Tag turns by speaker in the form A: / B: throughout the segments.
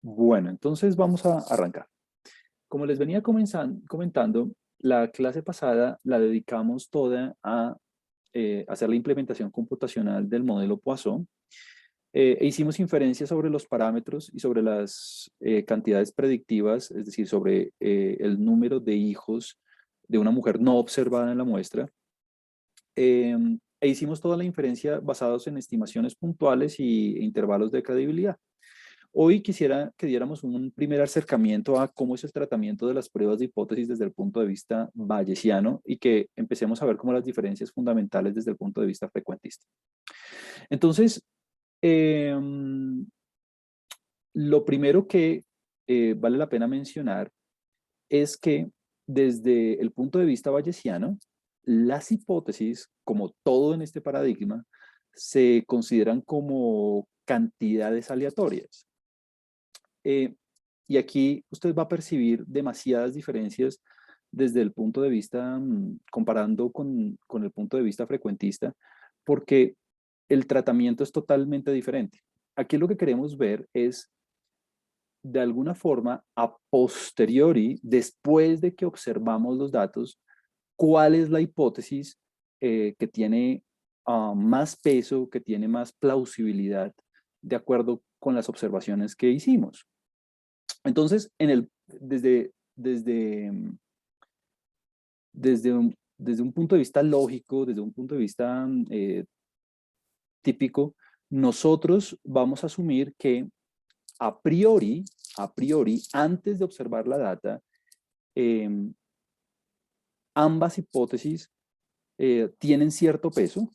A: Bueno, entonces vamos a arrancar. Como les venía comentando, la clase pasada la dedicamos toda a hacer la implementación computacional del modelo Poisson e hicimos inferencias sobre los parámetros y sobre las cantidades predictivas, es decir, sobre el número de hijos de una mujer no observada en la muestra. E hicimos toda la inferencia basados en estimaciones puntuales y intervalos de credibilidad. Hoy quisiera que diéramos un primer acercamiento a cómo es el tratamiento de las pruebas de hipótesis desde el punto de vista bayesiano y que empecemos a ver cómo las diferencias fundamentales desde el punto de vista frecuentista. Entonces, eh, lo primero que vale la pena mencionar es que desde el punto de vista bayesiano, las hipótesis, como todo en este paradigma, se consideran como cantidades aleatorias. Eh, y aquí usted va a percibir demasiadas diferencias desde el punto de vista, comparando con el punto de vista frecuentista, porque el tratamiento es totalmente diferente. Aquí lo que queremos ver es, de alguna forma, a posteriori, después de que observamos los datos, cuál es la hipótesis que tiene más peso, que tiene más plausibilidad, de acuerdo con las observaciones que hicimos. Entonces, desde un punto de vista lógico, desde un punto de vista típico, nosotros vamos a asumir que a priori, antes de observar la data, eh, ambas hipótesis tienen cierto peso.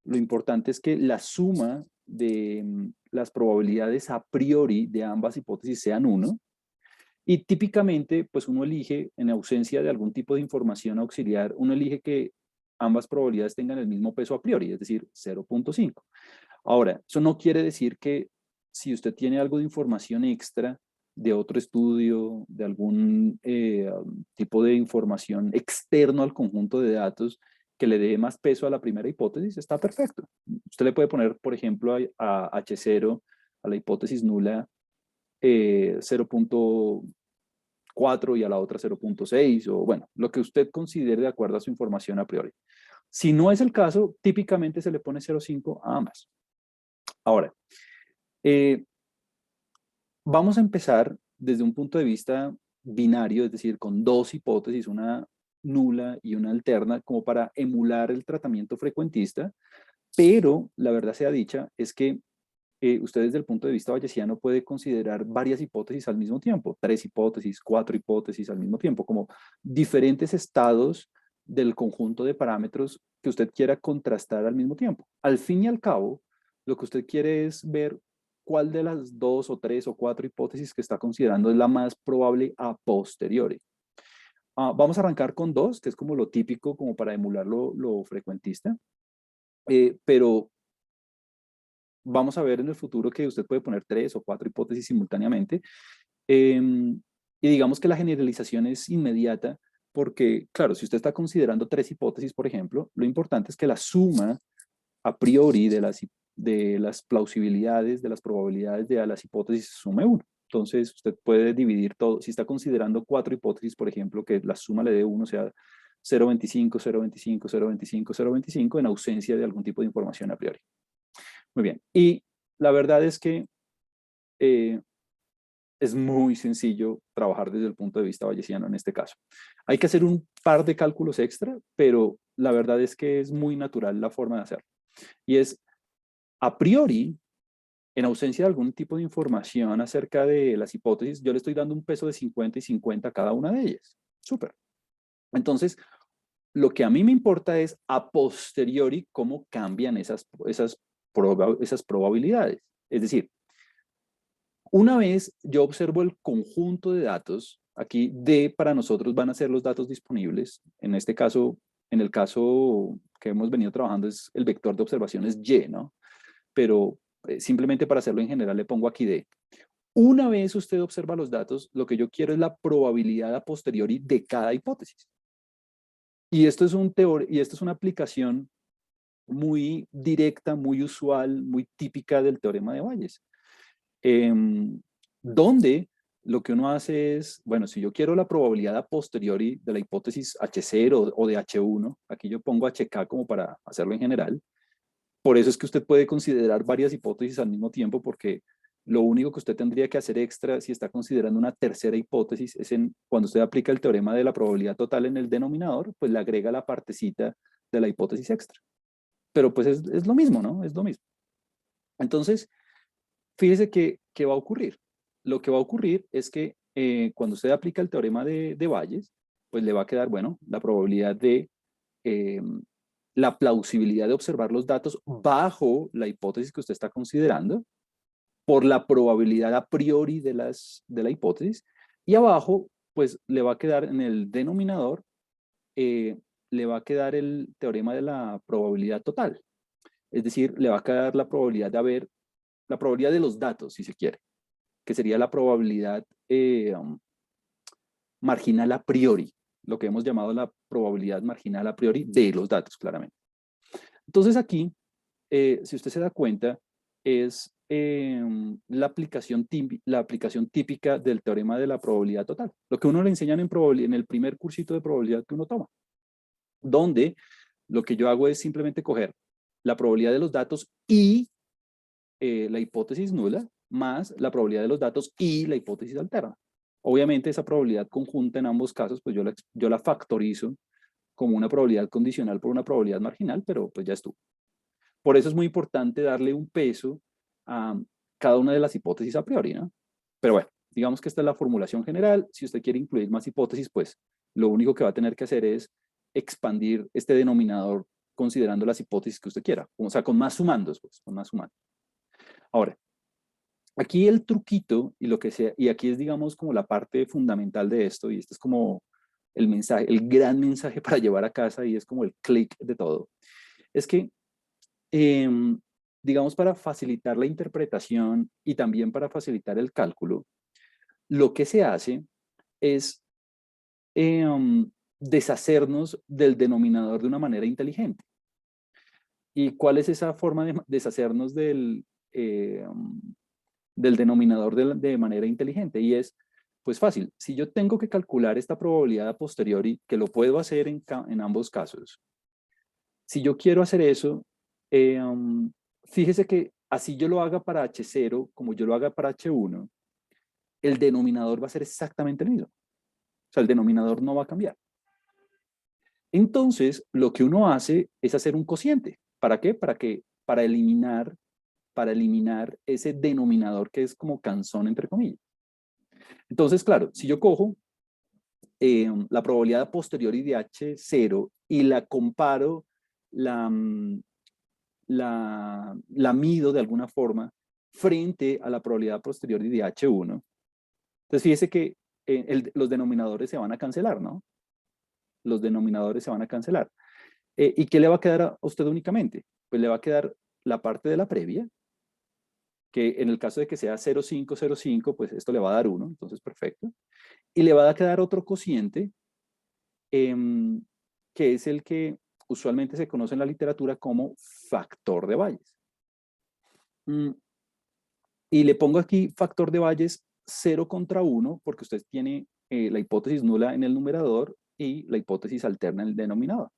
A: Lo importante es que la suma de las probabilidades a priori de ambas hipótesis sean 1. Y típicamente, pues uno elige, en ausencia de algún tipo de información auxiliar, uno elige que ambas probabilidades tengan el mismo peso a priori, es decir, 0.5. Ahora, eso no quiere decir que si usted tiene algo de información extra de otro estudio, de algún tipo de información externo al conjunto de datos que le dé más peso a la primera hipótesis, está perfecto. Usted le puede poner, por ejemplo, a H0, a la hipótesis nula, 0.4 y a la otra 0.6 o bueno, lo que usted considere de acuerdo a su información a priori. Si no es el caso, típicamente se le pone 0.5 a ambas. Ahora, eh, vamos a empezar desde un punto de vista binario, es decir, con dos hipótesis, una nula y una alterna, como para emular el tratamiento frecuentista, pero la verdad sea dicha es que usted desde el punto de vista bayesiano puede considerar varias hipótesis al mismo tiempo, 3 hipótesis, 4 hipótesis al mismo tiempo, como diferentes estados del conjunto de parámetros que usted quiera contrastar al mismo tiempo. Al fin y al cabo, lo que usted quiere es ver cuál de las 2 o 3 o 4 hipótesis que está considerando es la más probable a posteriori. Vamos a arrancar con 2, que es como lo típico, como para emular lo frecuentista, pero vamos a ver en el futuro que usted puede poner 3 o 4 hipótesis simultáneamente. Eh, y digamos que la generalización es inmediata porque, claro, si usted está considerando 3 hipótesis, por ejemplo, lo importante es que la suma a priori de las plausibilidades, de las probabilidades de las hipótesis sume 1. Entonces, usted puede dividir todo. Si está considerando 4 hipótesis, por ejemplo, que la suma le dé 1, o sea, 0.25, 0.25, 0.25, 0.25, en ausencia de algún tipo de información a priori. Muy bien. Y la verdad es que eh, es muy sencillo trabajar desde el punto de vista bayesiano en este caso. Hay que hacer un par de cálculos extra, pero la verdad es que es muy natural la forma de hacerlo. Y es, a priori, en ausencia de algún tipo de información acerca de las hipótesis, yo le estoy dando un peso de 50 y 50 a cada una de ellas. Súper. Entonces, lo que a mí me importa es a posteriori cómo cambian esas probabilidades. Es decir, una vez yo observo el conjunto de datos, aquí D para nosotros van a ser los datos disponibles. En este caso, en el caso que hemos venido trabajando es el vector de observaciones Y, ¿no? Pero simplemente para hacerlo en general le pongo aquí D. Una vez usted observa los datos, lo que yo quiero es la probabilidad a posteriori de cada hipótesis. Y esto es una aplicación muy directa, muy usual, muy típica del teorema de Bayes. donde lo que uno hace es, bueno, si yo quiero la probabilidad a posteriori de la hipótesis H0 o de H1, aquí yo pongo HK como para hacerlo en general. Por eso es que usted puede considerar varias hipótesis al mismo tiempo, porque lo único que usted tendría que hacer extra si está considerando una tercera hipótesis es cuando usted aplica el teorema de la probabilidad total en el denominador, pues le agrega la partecita de la hipótesis extra. Pero pues es lo mismo, ¿no? Es lo mismo. Entonces, fíjese qué va a ocurrir. Lo que va a ocurrir es que cuando usted aplica el teorema de Bayes, pues le va a quedar, bueno, la probabilidad de eh, la plausibilidad de observar los datos bajo la hipótesis que usted está considerando, por la probabilidad a priori de la hipótesis, y abajo, pues le va a quedar en el denominador, le va a quedar el teorema de la probabilidad total. Es decir, le va a quedar la probabilidad la probabilidad de los datos, si se quiere, que sería la probabilidad marginal a priori, lo que hemos llamado la probabilidad marginal a priori de los datos, claramente. Entonces aquí, si usted se da cuenta, es la aplicación típica del teorema de la probabilidad total. Lo que uno le enseñan en el primer cursito de probabilidad que uno toma, donde lo que yo hago es simplemente coger la probabilidad de los datos y la hipótesis nula, más la probabilidad de los datos y la hipótesis alterna. Obviamente esa probabilidad conjunta en ambos casos, pues yo la factorizo como una probabilidad condicional por una probabilidad marginal, pero pues ya estuvo. Por eso es muy importante darle un peso a cada una de las hipótesis a priori, ¿no? Pero bueno, digamos que esta es la formulación general. Si usted quiere incluir más hipótesis, pues lo único que va a tener que hacer es expandir este denominador considerando las hipótesis que usted quiera. O sea, con más sumandos, pues, con más sumandos. Ahora, aquí el truquito y lo que sea, y aquí es, digamos, como la parte fundamental de esto, y este es como el mensaje, el gran mensaje para llevar a casa, y es como el clic de todo, es que eh, digamos, para facilitar la interpretación y también para facilitar el cálculo, lo que se hace es deshacernos del denominador de una manera inteligente. ¿Y cuál es esa forma de deshacernos del denominador de manera inteligente? Y es, pues fácil, si yo tengo que calcular esta probabilidad a posteriori, que lo puedo hacer en ambos casos, si yo quiero hacer eso, fíjese que así yo lo haga para H0 como yo lo haga para H1, el denominador va a ser exactamente el mismo. O sea, el denominador no va a cambiar. Entonces, lo que uno hace es hacer un cociente. ¿Para qué? Para eliminar ese denominador que es como cansón, entre comillas. Entonces, claro, si yo cojo la probabilidad a posteriori de H0 y la comparo, la, la mido de alguna forma frente a la probabilidad posterior de H1. Entonces fíjese que los denominadores se van a cancelar, ¿no? Los denominadores se van a cancelar. ¿Y qué le va a quedar a usted únicamente? Pues le va a quedar la parte de la previa, que en el caso de que sea 0,505, pues esto le va a dar 1, entonces perfecto. Y le va a quedar otro cociente, que es el que usualmente se conoce en la literatura como factor de Bayes. Y le pongo aquí factor de Bayes 0 contra 1, porque usted tiene la hipótesis nula en el numerador y la hipótesis alterna en el denominador.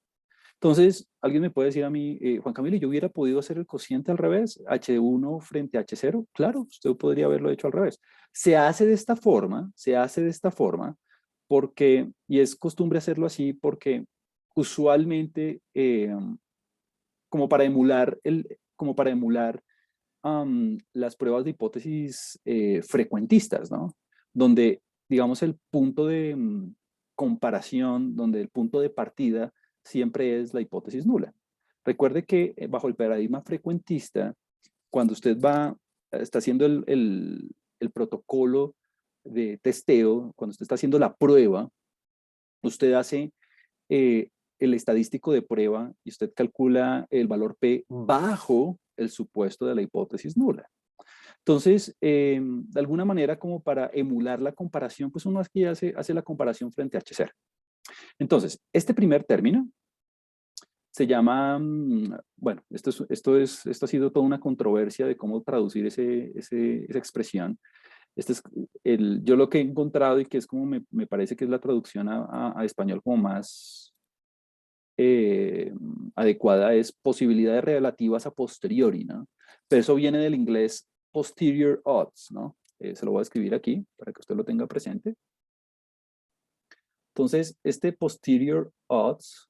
A: Entonces, alguien me puede decir a mí, Juan Camilo, ¿yo hubiera podido hacer el cociente al revés? H1 frente a H0. Claro, usted podría haberlo hecho al revés. Se hace de esta forma, porque, y es costumbre hacerlo así, porque usualmente, como para emular, las pruebas de hipótesis frecuentistas, ¿no? Donde, digamos, el punto de comparación, donde el punto de partida siempre es la hipótesis nula. Recuerde que bajo el paradigma frecuentista, cuando usted está haciendo el protocolo de testeo, cuando usted está haciendo la prueba, usted hace el estadístico de prueba y usted calcula el valor P bajo el supuesto de la hipótesis nula. Entonces, de alguna manera, como para emular la comparación, pues uno aquí hace la comparación frente a H0. Entonces, este primer término se llama, bueno, esto ha sido toda una controversia de cómo traducir esa expresión. Este es yo lo que he encontrado y que es como me parece que es la traducción a español como más adecuada es posibilidades relativas a posteriori, ¿no? Pero eso viene del inglés posterior odds, ¿no? Se lo voy a escribir aquí para que usted lo tenga presente. Entonces, este posterior odds,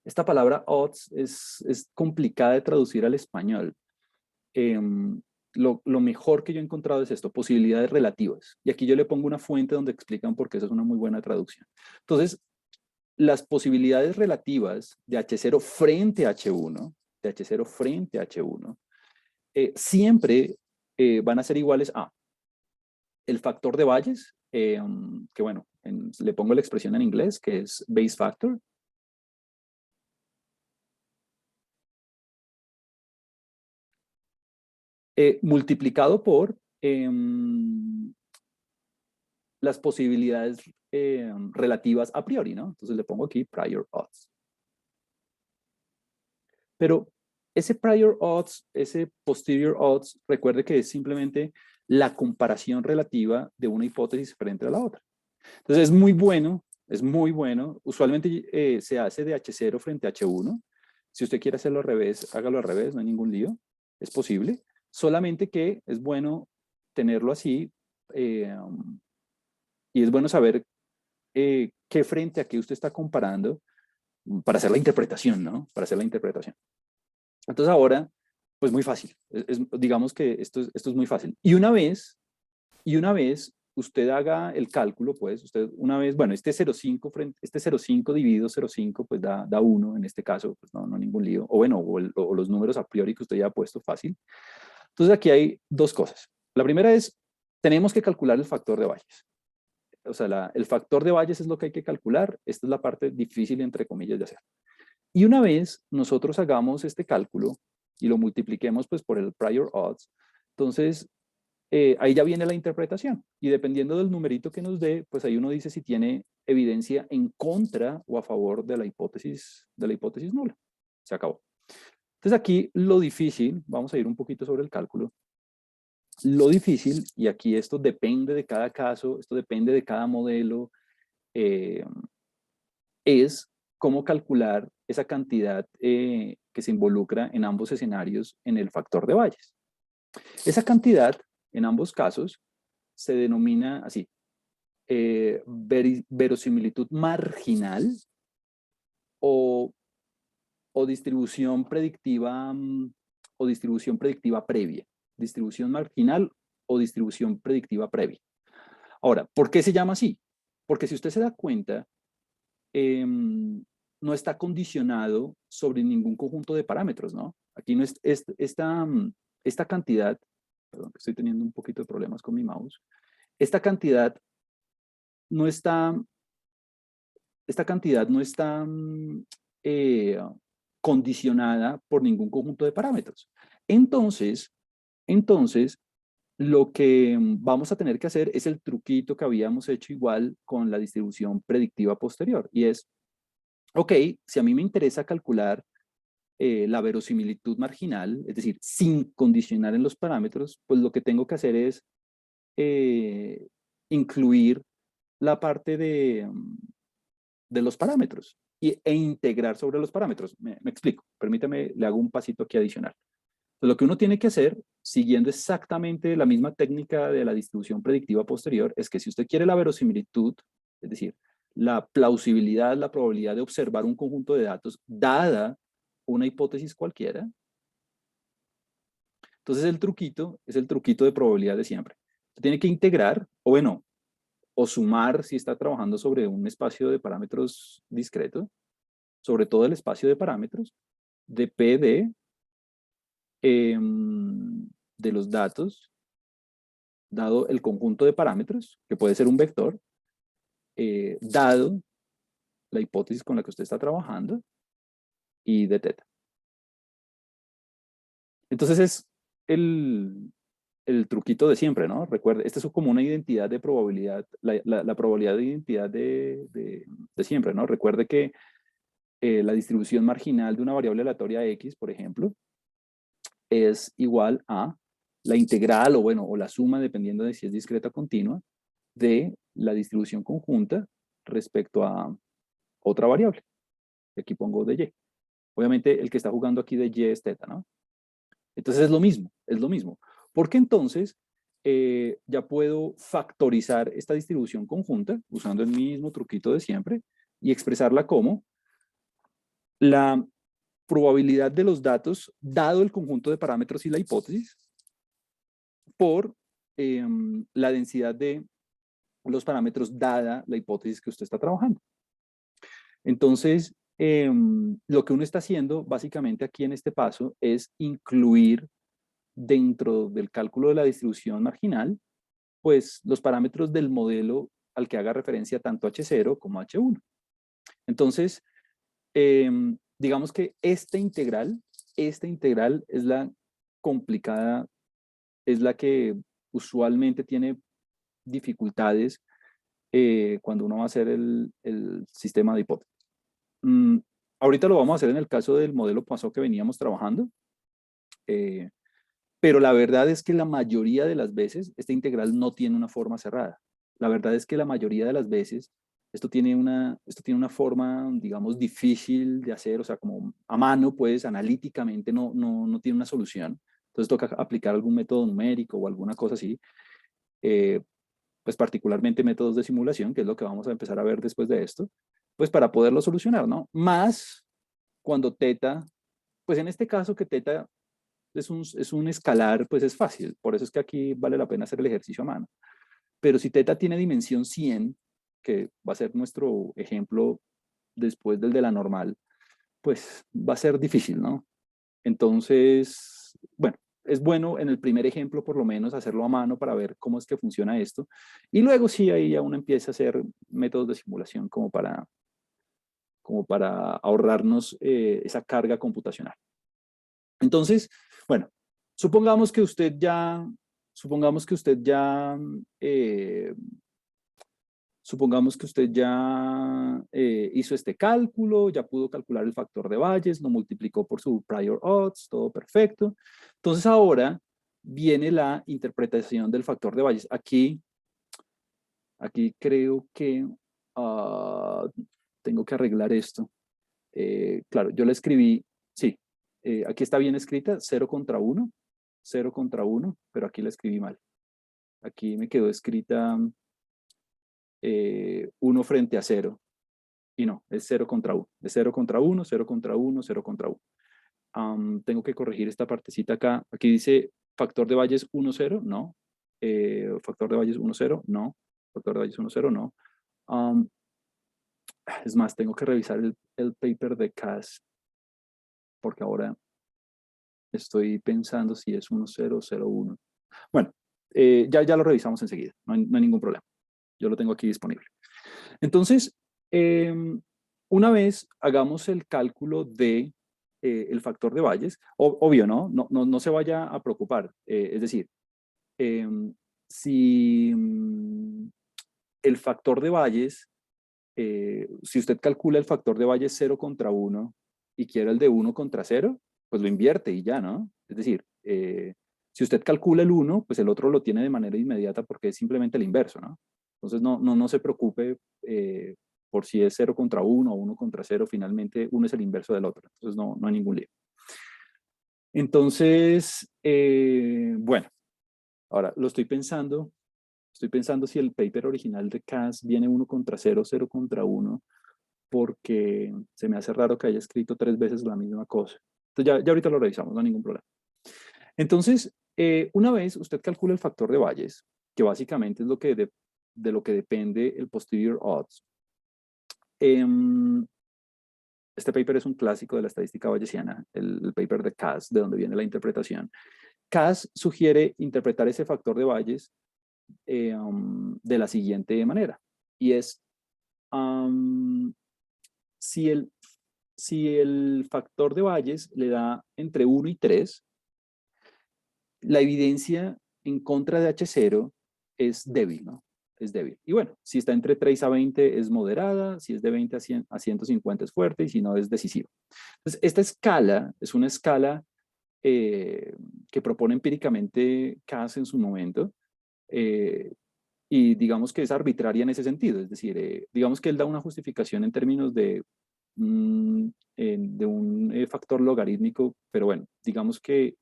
A: esta palabra odds es complicada de traducir al español. Lo mejor que yo he encontrado es esto, posibilidades relativas. Y aquí yo le pongo una fuente donde explican por qué eso es una muy buena traducción. Entonces, las posibilidades relativas de H0 frente a H1, de H0 frente a H1, siempre van a ser iguales a el factor de Bayes, que bueno, le pongo la expresión en inglés, que es Bayes factor, multiplicado por las posibilidades relativas a priori, ¿no? Entonces le pongo aquí prior odds. Pero ese prior odds, ese posterior odds, recuerde que es simplemente la comparación relativa de una hipótesis frente a la otra. Entonces es muy bueno, es muy bueno. Usualmente se hace de H0 frente a H1. Si usted quiere hacerlo al revés, hágalo al revés, no hay ningún lío. Es posible. Solamente que es bueno tenerlo así y es bueno saber qué frente a qué usted está comparando para hacer la interpretación, ¿no? Para hacer la interpretación. Entonces ahora, pues muy fácil. Digamos que esto es muy fácil. Y una vez usted haga el cálculo, pues usted una vez, bueno, este 0,5 este 0,5 dividido 0,5 pues da 1 en este caso, pues no ningún lío. O bueno, o los números a priori que usted ya ha puesto fácil. Entonces aquí hay dos cosas. La primera es, tenemos que calcular el factor de Bayes. O sea, el factor de Bayes es lo que hay que calcular. Esta es la parte difícil, entre comillas, de hacer. Y una vez nosotros hagamos este cálculo y lo multipliquemos pues por el prior odds, entonces ahí ya viene la interpretación. Y dependiendo del numerito que nos dé, pues ahí uno dice si tiene evidencia en contra o a favor de la hipótesis nula. Se acabó. Entonces aquí lo difícil, vamos a ir un poquito sobre el cálculo, lo difícil, y aquí esto depende de cada caso, esto depende de cada modelo, es cómo calcular esa cantidad que se involucra en ambos escenarios en el factor de Bayes. Esa cantidad, en ambos casos, se denomina así, verosimilitud marginal o, distribución predictiva o distribución predictiva previa. Distribución marginal o distribución predictiva previa. Ahora, ¿por qué se llama así? Porque si usted se da cuenta, no está condicionado sobre ningún conjunto de parámetros, ¿no? Aquí no es esta cantidad, perdón, que estoy teniendo un poquito de problemas con mi mouse, esta cantidad no está, eh, condicionada por ningún conjunto de parámetros. Entonces, lo que vamos a tener que hacer es el truquito que habíamos hecho igual con la distribución predictiva posterior, y es, ok, si a mí me interesa calcular la verosimilitud marginal, es decir, sin condicionar en los parámetros, pues lo que tengo que hacer es incluir la parte de los parámetros e integrar sobre los parámetros. Me explico, permítame, le hago un pasito aquí adicional. Entonces, lo que uno tiene que hacer, siguiendo exactamente la misma técnica de la distribución predictiva posterior, es que si usted quiere la verosimilitud, es decir, la plausibilidad, la probabilidad de observar un conjunto de datos dada una hipótesis cualquiera, entonces el truquito es el truquito de probabilidad de siempre. Usted tiene que integrar, o bueno, o sumar si está trabajando sobre un espacio de parámetros discreto, sobre todo el espacio de parámetros, de P de los datos, dado el conjunto de parámetros, que puede ser un vector, dado la hipótesis con la que usted está trabajando, y de teta. Entonces es el truquito de siempre, ¿no? Recuerde, esta es como una identidad de probabilidad, la probabilidad de identidad de siempre, ¿no? Recuerde que la distribución marginal de una variable aleatoria X, por ejemplo, es igual a la integral o bueno, o la suma, dependiendo de si es discreta o continua, de la distribución conjunta respecto a otra variable. Aquí pongo de y. Obviamente el que está jugando aquí de y es teta, ¿no? Entonces es lo mismo, es lo mismo. Porque entonces ya puedo factorizar esta distribución conjunta usando el mismo truquito de siempre y expresarla como la probabilidad de los datos dado el conjunto de parámetros y la hipótesis por la densidad de los parámetros dada la hipótesis que usted está trabajando. Entonces, lo que uno está haciendo básicamente aquí en este paso es incluir dentro del cálculo de la distribución marginal, pues los parámetros del modelo al que haga referencia tanto H0 como H1. Entonces, digamos que esta integral es la complicada, es la que usualmente tiene dificultades cuando uno va a hacer el sistema de hipótesis. Ahorita lo vamos a hacer en el caso del modelo Poisson que veníamos trabajando, pero la verdad es que la mayoría de las veces esta integral no tiene una forma cerrada. La verdad es que la mayoría de las veces esto tiene una forma, digamos, difícil de hacer, o sea, como a mano, pues, analíticamente no tiene una solución. Entonces toca aplicar algún método numérico o alguna cosa así, pues particularmente métodos de simulación, que es lo que vamos a empezar a ver después de esto, pues para poderlo solucionar, ¿no? Más cuando teta, pues en este caso que teta es un escalar, pues es fácil. Por eso es que aquí vale la pena hacer el ejercicio a mano. Pero si teta tiene dimensión 100, que va a ser nuestro ejemplo después del de la normal, pues va a ser difícil, ¿no? Entonces, bueno, es bueno en el primer ejemplo por lo menos hacerlo a mano para ver cómo es que funciona esto. Y luego sí, ahí ya uno empieza a hacer métodos de simulación como para ahorrarnos esa carga computacional. Entonces, bueno, supongamos que usted ya, supongamos que usted ya, eh, supongamos que usted ya hizo este cálculo, ya pudo calcular el factor de Bayes, lo multiplicó por su prior odds, todo perfecto. Entonces ahora viene la interpretación del factor de Bayes. Aquí creo que tengo que arreglar esto. Claro, yo le escribí, sí, aquí está bien escrita, 0 contra 1, 0 contra 1, pero aquí la escribí mal. Aquí me quedó escrita 1 frente a 0, y no, es 0 contra 1, es 0 contra 1, 0 contra 1, 0 contra 1. Tengo que corregir esta partecita acá. Aquí dice factor de Bayes 1, 0, no. Factor de Bayes 1, 0, no. Factor de Bayes 1, 0, no. Es más, tengo que revisar el paper de CAS, porque ahora estoy pensando si es 1, 0, 0, 1. Bueno, ya lo revisamos enseguida, no hay ningún problema. Yo lo tengo aquí disponible. Entonces, una vez hagamos el cálculo de el factor de Bayes, obvio, ¿no? No se vaya a preocupar. Es decir, si el factor de Bayes, si usted calcula el factor de Bayes 0 contra 1 y quiere el de 1 contra 0, pues lo invierte y ya, ¿no? Es decir, si usted calcula el 1, pues el otro lo tiene de manera inmediata porque es simplemente el inverso, ¿no? Entonces no se preocupe por si es 0 contra 1 o 1 contra 0, finalmente uno es el inverso del otro, entonces no hay ningún lío. Entonces, bueno, ahora lo estoy pensando si el paper original de CAS viene 1 contra 0, 0 contra 1, porque se me hace raro que haya escrito 3 veces la misma cosa. Entonces ya ahorita lo revisamos, no hay ningún problema. Entonces, una vez usted calcula el factor de Bayes, que básicamente es de lo que depende el posterior odds. Este paper es un clásico de la estadística bayesiana, el paper de CAS, de donde viene la interpretación. CAS sugiere interpretar ese factor de Bayes de la siguiente manera, y es si el factor de Bayes le da entre 1 y 3, la evidencia en contra de H0 es débil, ¿no? Es débil. Y bueno, si está entre 3 a 20 es moderada, si es de 20 a 150 es fuerte y si no es decisiva. Entonces, esta escala es una escala que propone empíricamente Cass en su momento, y digamos que es arbitraria en ese sentido, es decir, digamos que él da una justificación en términos de un factor logarítmico, pero bueno, digamos que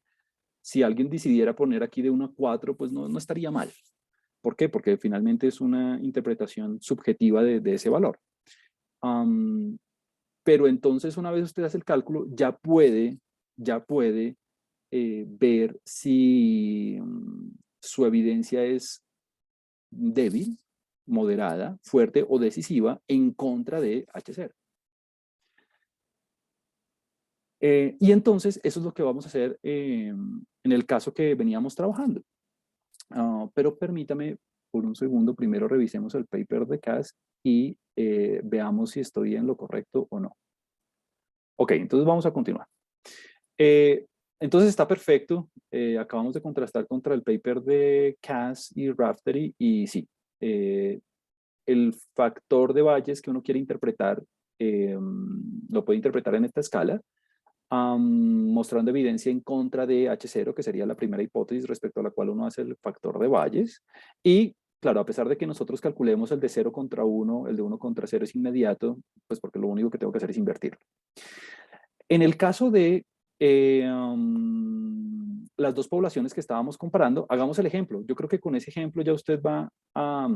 A: si alguien decidiera poner aquí de 1 a 4, pues no estaría mal. ¿Por qué? Porque finalmente es una interpretación subjetiva de ese valor. Pero entonces una vez usted hace el cálculo, ya puede ver si su evidencia es débil, moderada, fuerte o decisiva en contra de H0. Y entonces eso es lo que vamos a hacer en el caso que veníamos trabajando. Pero permítame por un segundo, primero revisemos el paper de Cass y veamos si estoy en lo correcto o no. Ok, entonces vamos a continuar. Entonces está perfecto. Acabamos de contrastar contra el paper de Cass y Raftery y sí, el factor de Bayes que uno quiere interpretar lo puede interpretar en esta escala, mostrando evidencia en contra de H0, que sería la primera hipótesis respecto a la cual uno hace el factor de Bayes. Y claro, a pesar de que nosotros calculemos el de 0 contra 1, el de 1 contra 0 es inmediato, pues porque lo único que tengo que hacer es invertirlo. En el caso de las dos poblaciones que estábamos comparando, hagamos el ejemplo. Yo creo que con ese ejemplo ya usted va a,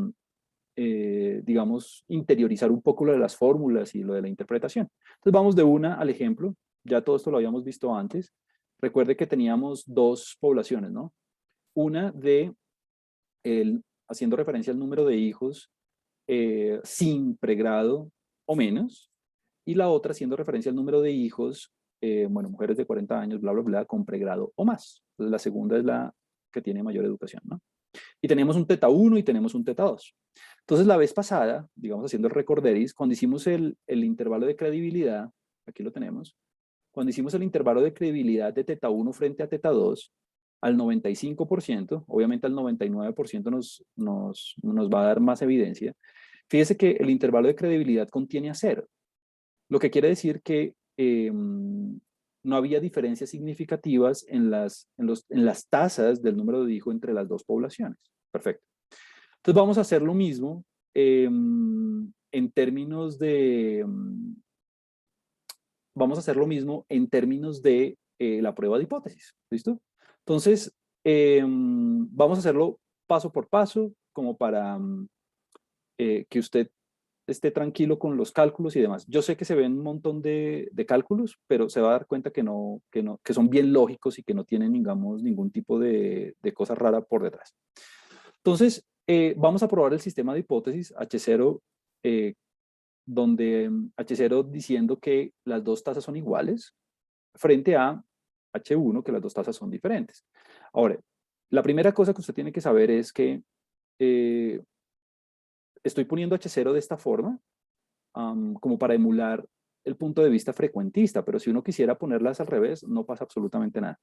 A: digamos, interiorizar un poco lo de las fórmulas y lo de la interpretación. Entonces vamos de una al ejemplo. Ya todo esto lo habíamos visto antes. Recuerde que teníamos dos poblaciones, ¿no? Una de, haciendo referencia al número de hijos sin pregrado o menos, y la otra haciendo referencia al número de hijos, bueno, mujeres de 40 años, bla, bla, bla, con pregrado o más. Entonces, la segunda es la que tiene mayor educación, ¿no? Y tenemos un teta 1 y tenemos un teta 2. Entonces, la vez pasada, digamos, haciendo el recorderis, cuando hicimos el intervalo de credibilidad, aquí lo tenemos, cuando hicimos el intervalo de credibilidad de teta 1 frente a teta 2, al 95%, obviamente al 99% nos va a dar más evidencia. Fíjese que el intervalo de credibilidad contiene a 0, lo que quiere decir que no había diferencias significativas en las tasas del número de hijos entre las dos poblaciones. Perfecto. Entonces vamos a hacer lo mismo en términos de... vamos a hacer lo mismo en términos de la prueba de hipótesis. ¿Listo? Entonces, vamos a hacerlo paso por paso, como para que usted esté tranquilo con los cálculos y demás. Yo sé que se ven un montón de cálculos, pero se va a dar cuenta que son bien lógicos y que no tienen, digamos, ningún tipo de cosa rara por detrás. Entonces, vamos a probar el sistema de hipótesis H0, donde H0 diciendo que las dos tasas son iguales, frente a H1, que las dos tasas son diferentes. Ahora, la primera cosa que usted tiene que saber es que estoy poniendo H0 de esta forma, como para emular el punto de vista frecuentista, pero si uno quisiera ponerlas al revés, no pasa absolutamente nada.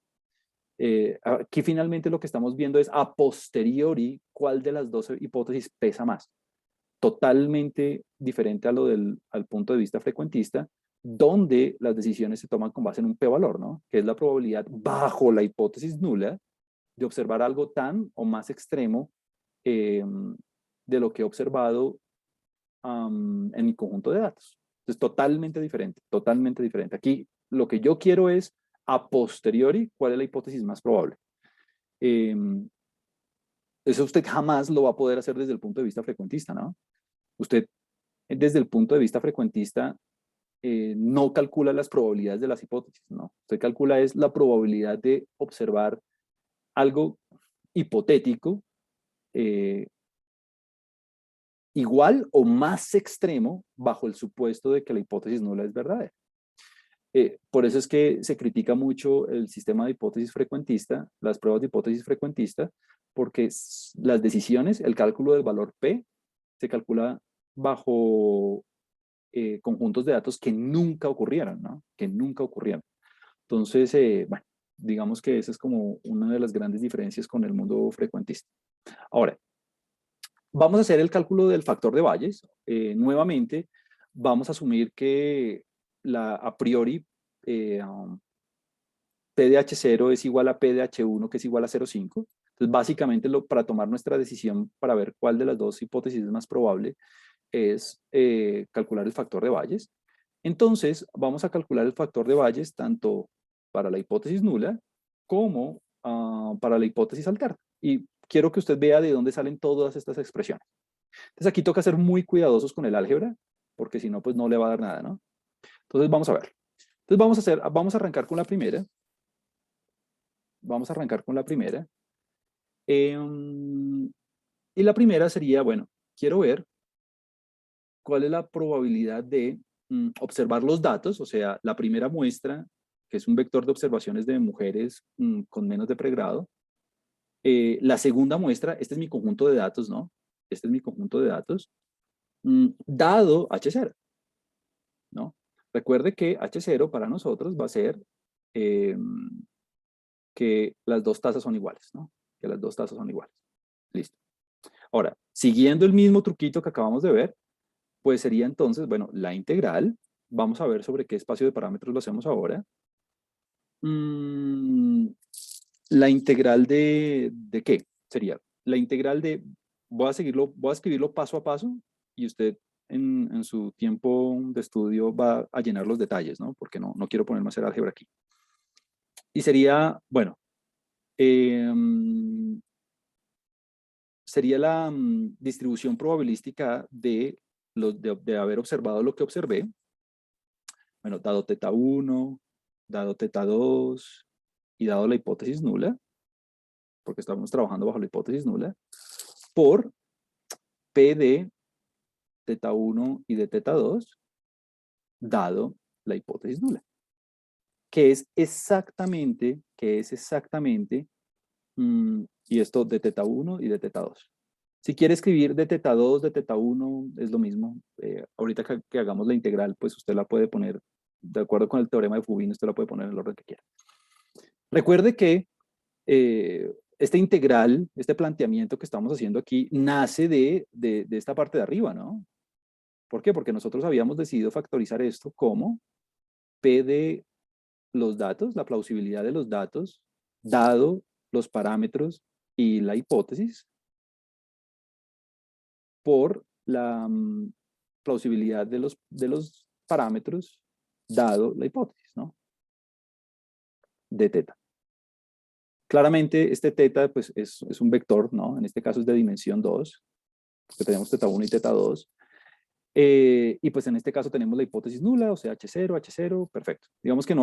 A: Aquí finalmente lo que estamos viendo es a posteriori cuál de las dos hipótesis pesa más. Totalmente diferente a al punto de vista frecuentista, donde las decisiones se toman con base en un p-valor, ¿no? Que es la probabilidad bajo la hipótesis nula de observar algo tan o más extremo de lo que he observado en mi conjunto de datos. Es totalmente diferente, totalmente diferente. Aquí lo que yo quiero es a posteriori cuál es la hipótesis más probable. Eso usted jamás lo va a poder hacer desde el punto de vista frecuentista, ¿no? Usted desde el punto de vista frecuentista no calcula las probabilidades de las hipótesis, ¿no? Usted calcula es la probabilidad de observar algo hipotético igual o más extremo bajo el supuesto de que la hipótesis nula es verdadera. Por eso es que se critica mucho el sistema de hipótesis frecuentista, las pruebas de hipótesis frecuentista, porque las decisiones, el cálculo del valor P, se calcula bajo conjuntos de datos que nunca ocurrieron, ¿no? Que nunca ocurrieron. Entonces, bueno, digamos que esa es como una de las grandes diferencias con el mundo frecuentista. Ahora, vamos a hacer el cálculo del factor de Bayes. Nuevamente, vamos a asumir que a priori P de H0 es igual a P de H1, que es igual a 0,5. Entonces, básicamente, para tomar nuestra decisión para ver cuál de las dos hipótesis es más probable, es calcular el factor de Bayes. Entonces, vamos a calcular el factor de Bayes tanto para la hipótesis nula como para la hipótesis alterna. Y quiero que usted vea de dónde salen todas estas expresiones. Entonces, aquí toca ser muy cuidadosos con el álgebra, porque si no, pues no le va a dar nada, ¿no? Entonces, vamos a ver. Entonces, vamos a arrancar con la primera. Vamos a arrancar con la primera. Y la primera sería, bueno, quiero ver cuál es la probabilidad de observar los datos, o sea, la primera muestra, que es un vector de observaciones de mujeres con menos de pregrado. La segunda muestra, este es mi conjunto de datos, ¿no? Este es mi conjunto de datos, dado H0, ¿no? Recuerde que H0 para nosotros va a ser que las dos tasas son iguales, ¿no? Que las dos tasas son iguales. Listo. Ahora, siguiendo el mismo truquito que acabamos de ver, pues sería entonces, bueno, la integral. Vamos a ver sobre qué espacio de parámetros lo hacemos ahora. La integral ¿de qué? Sería la integral de, voy a escribirlo paso a paso y usted en su tiempo de estudio va a llenar los detalles, ¿no? Porque no quiero ponerme a hacer álgebra aquí. Y sería, bueno, sería la distribución probabilística de haber observado lo que observé. Bueno, dado θ1, dado θ2 y dado la hipótesis nula, porque estamos trabajando bajo la hipótesis nula, por P de θ1 y de θ2, dado la hipótesis nula, que es exactamente, y esto de θ1 y de θ2. Si quiere escribir de θ2, de θ1, es lo mismo. Ahorita que hagamos la integral, pues usted la puede poner, de acuerdo con el teorema de Fubini, usted la puede poner en el orden que quiera. Recuerde que esta integral, este planteamiento que estamos haciendo aquí, nace de esta parte de arriba, ¿no? ¿Por qué? Porque nosotros habíamos decidido factorizar esto como P de los datos, la plausibilidad de los datos, dado los parámetros y la hipótesis, por la plausibilidad de los parámetros, dado la hipótesis, ¿no? De teta. Claramente, este teta pues, es un vector, ¿no? En este caso es de dimensión 2, porque tenemos θ1 y θ2. Y pues en este caso tenemos la hipótesis nula, o sea, H0, H0, perfecto. Digamos que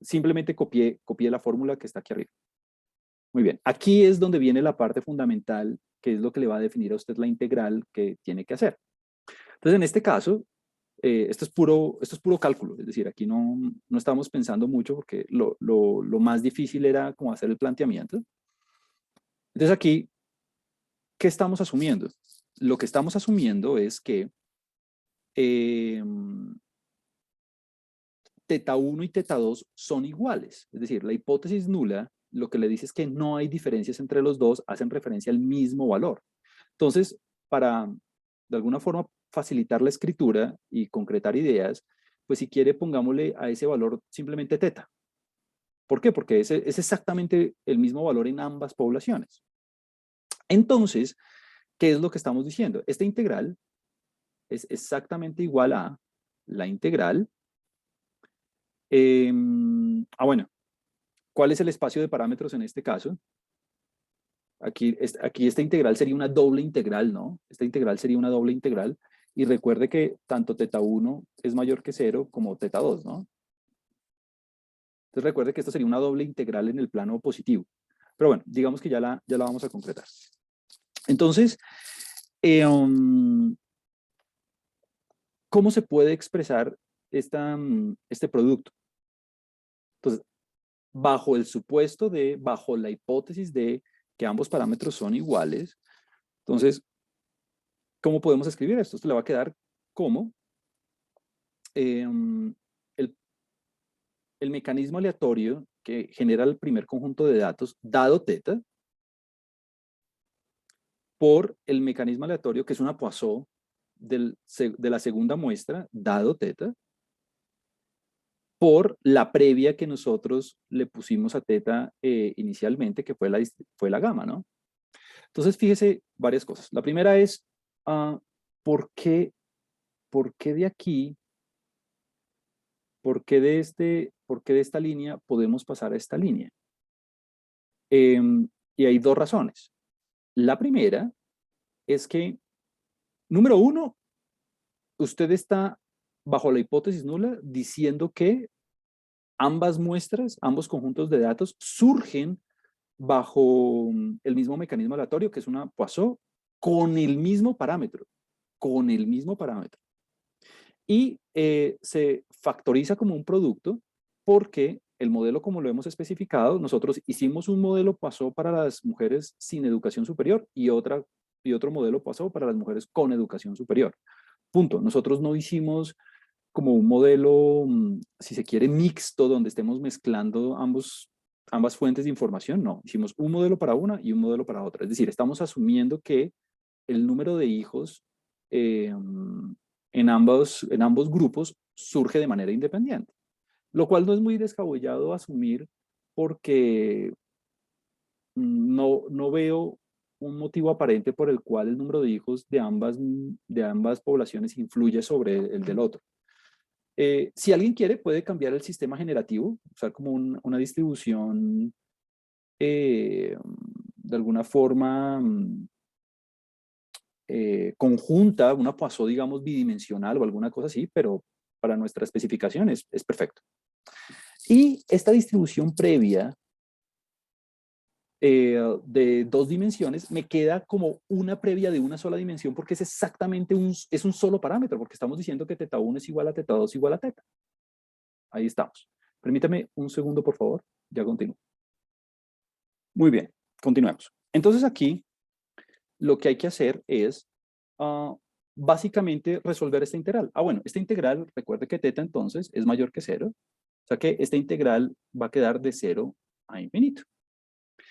A: simplemente copié la fórmula que está aquí arriba. Muy bien, aquí es donde viene la parte fundamental, que es lo que le va a definir a usted la integral que tiene que hacer. Entonces, en este caso, esto es puro cálculo, es decir, aquí no estamos pensando mucho porque lo más difícil era como hacer el planteamiento. Entonces aquí, ¿qué estamos asumiendo? Lo que estamos asumiendo es que θ1 y θ2 son iguales, es decir, la hipótesis nula lo que le dice es que no hay diferencias entre los dos, hacen referencia al mismo valor. Entonces, para de alguna forma facilitar la escritura y concretar ideas, pues si quiere pongámosle a ese valor simplemente θ. ¿Por qué? Porque es exactamente el mismo valor en ambas poblaciones. Entonces, ¿qué es lo que estamos diciendo? Esta integral es exactamente igual a la integral. Bueno, ¿cuál es el espacio de parámetros en este caso? Aquí esta integral sería una doble integral, ¿no? Esta integral sería una doble integral. Y recuerde que tanto θ1 es mayor que 0 como θ2, ¿no? Entonces recuerde que esto sería una doble integral en el plano positivo. Pero bueno, digamos que ya la vamos a concretar. Entonces, ¿cómo se puede expresar este producto? Entonces, bajo la hipótesis de que ambos parámetros son iguales, entonces, ¿cómo podemos escribir esto? Esto le va a quedar como el, el mecanismo aleatorio que genera el primer conjunto de datos dado θ por el mecanismo aleatorio que es una Poisson de la segunda muestra dado θ por la previa que nosotros le pusimos a teta inicialmente, que fue la gamma, ¿no? Entonces, fíjese varias cosas. La primera es, ¿por qué de aquí, por qué de esta línea podemos pasar a esta línea? Y hay dos razones. La primera es que, número uno, usted está bajo la hipótesis nula diciendo que ambas muestras, ambos conjuntos de datos surgen bajo el mismo mecanismo aleatorio, que es una Poisson, con el mismo parámetro, Y se factoriza como un producto porque el modelo, como lo hemos especificado, nosotros hicimos un modelo Poisson para las mujeres sin educación superior y otro modelo Poisson para las mujeres con educación superior. Punto. Nosotros no hicimos como un modelo, si se quiere, mixto, donde estemos mezclando ambas fuentes de información. No, hicimos un modelo para una y un modelo para otra. Es decir, estamos asumiendo que el número de hijos en ambos grupos surge de manera independiente, lo cual no es muy descabellado asumir porque no veo un motivo aparente por el cual el número de hijos de ambas poblaciones influye sobre el del otro. Si alguien quiere, puede cambiar el sistema generativo, usar como una distribución de alguna forma conjunta, una Poisson, digamos, bidimensional o alguna cosa así, pero para nuestra especificación es perfecto. Y esta distribución previa de dos dimensiones me queda como una previa de una sola dimensión porque es exactamente es un solo parámetro, porque estamos diciendo que teta 1 es igual a teta 2 igual a teta. Ahí estamos. Permítame un segundo, por favor. Ya continúo. Muy bien, continuemos. Entonces aquí lo que hay que hacer es básicamente resolver esta integral. Bueno, esta integral, recuerde que teta entonces es mayor que 0. O sea que esta integral va a quedar de 0 a infinito.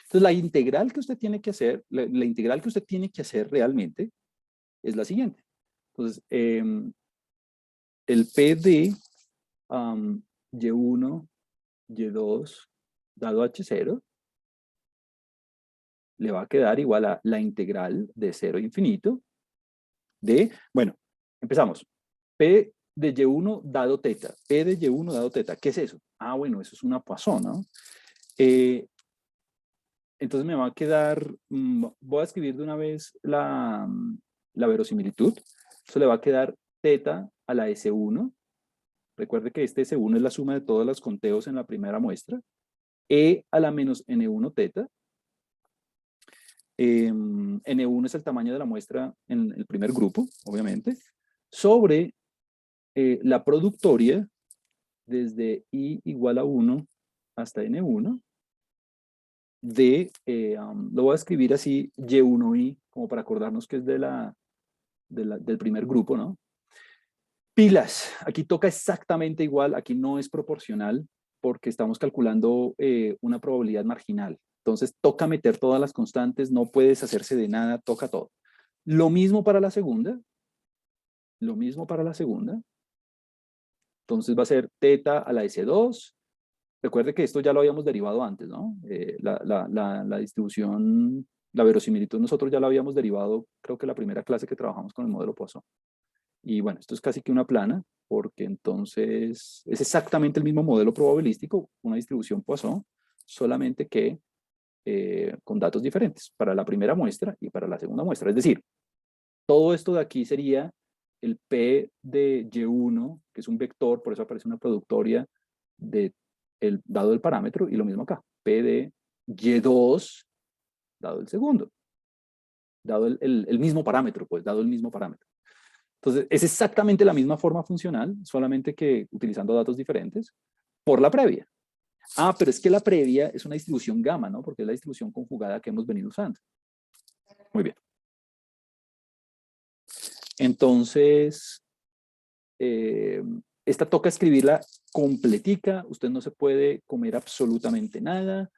A: Entonces la integral que usted tiene que hacer, la integral que usted tiene que hacer realmente es la siguiente. Entonces, el P de Y1, Y2 dado H0 le va a quedar igual a la integral de 0 a infinito de, bueno, empezamos. P de Y1 dado teta. P de Y1 dado teta. ¿Qué es eso? Bueno, eso es una Poisson, ¿no? Entonces me va a quedar, voy a escribir de una vez la verosimilitud. Eso le va a quedar teta a la S1. Recuerde que este S1 es la suma de todos los conteos en la primera muestra. E a la menos N1 teta. N1 es el tamaño de la muestra en el primer grupo, obviamente, sobre la productoria desde I igual a 1 hasta N1 lo voy a escribir así, Y1I, como para acordarnos que es del primer grupo, ¿no? Pilas, aquí toca exactamente igual, aquí no es proporcional, porque estamos calculando una probabilidad marginal. Entonces toca meter todas las constantes, no puedes hacerse de nada, toca todo. Lo mismo para la segunda. Entonces va a ser teta a la S2. Recuerde que esto ya lo habíamos derivado antes, ¿no? La distribución, la verosimilitud, nosotros ya la habíamos derivado, creo que la primera clase que trabajamos con el modelo Poisson. Y bueno, esto es casi que una plana, porque entonces es exactamente el mismo modelo probabilístico, una distribución Poisson, solamente que con datos diferentes para la primera muestra y para la segunda muestra. Es decir, todo esto de aquí sería el P de Y1, que es un vector, por eso aparece una productoria dado el parámetro, y lo mismo acá, P de Y2 dado el segundo, dado el mismo parámetro, pues, dado el mismo parámetro. Entonces, es exactamente la misma forma funcional, solamente que utilizando datos diferentes, por la previa. Pero es que la previa es una distribución gamma, ¿no? Porque es la distribución conjugada que hemos venido usando. Muy bien. Entonces, esta toca escribirla completica, usted no se puede comer absolutamente nada.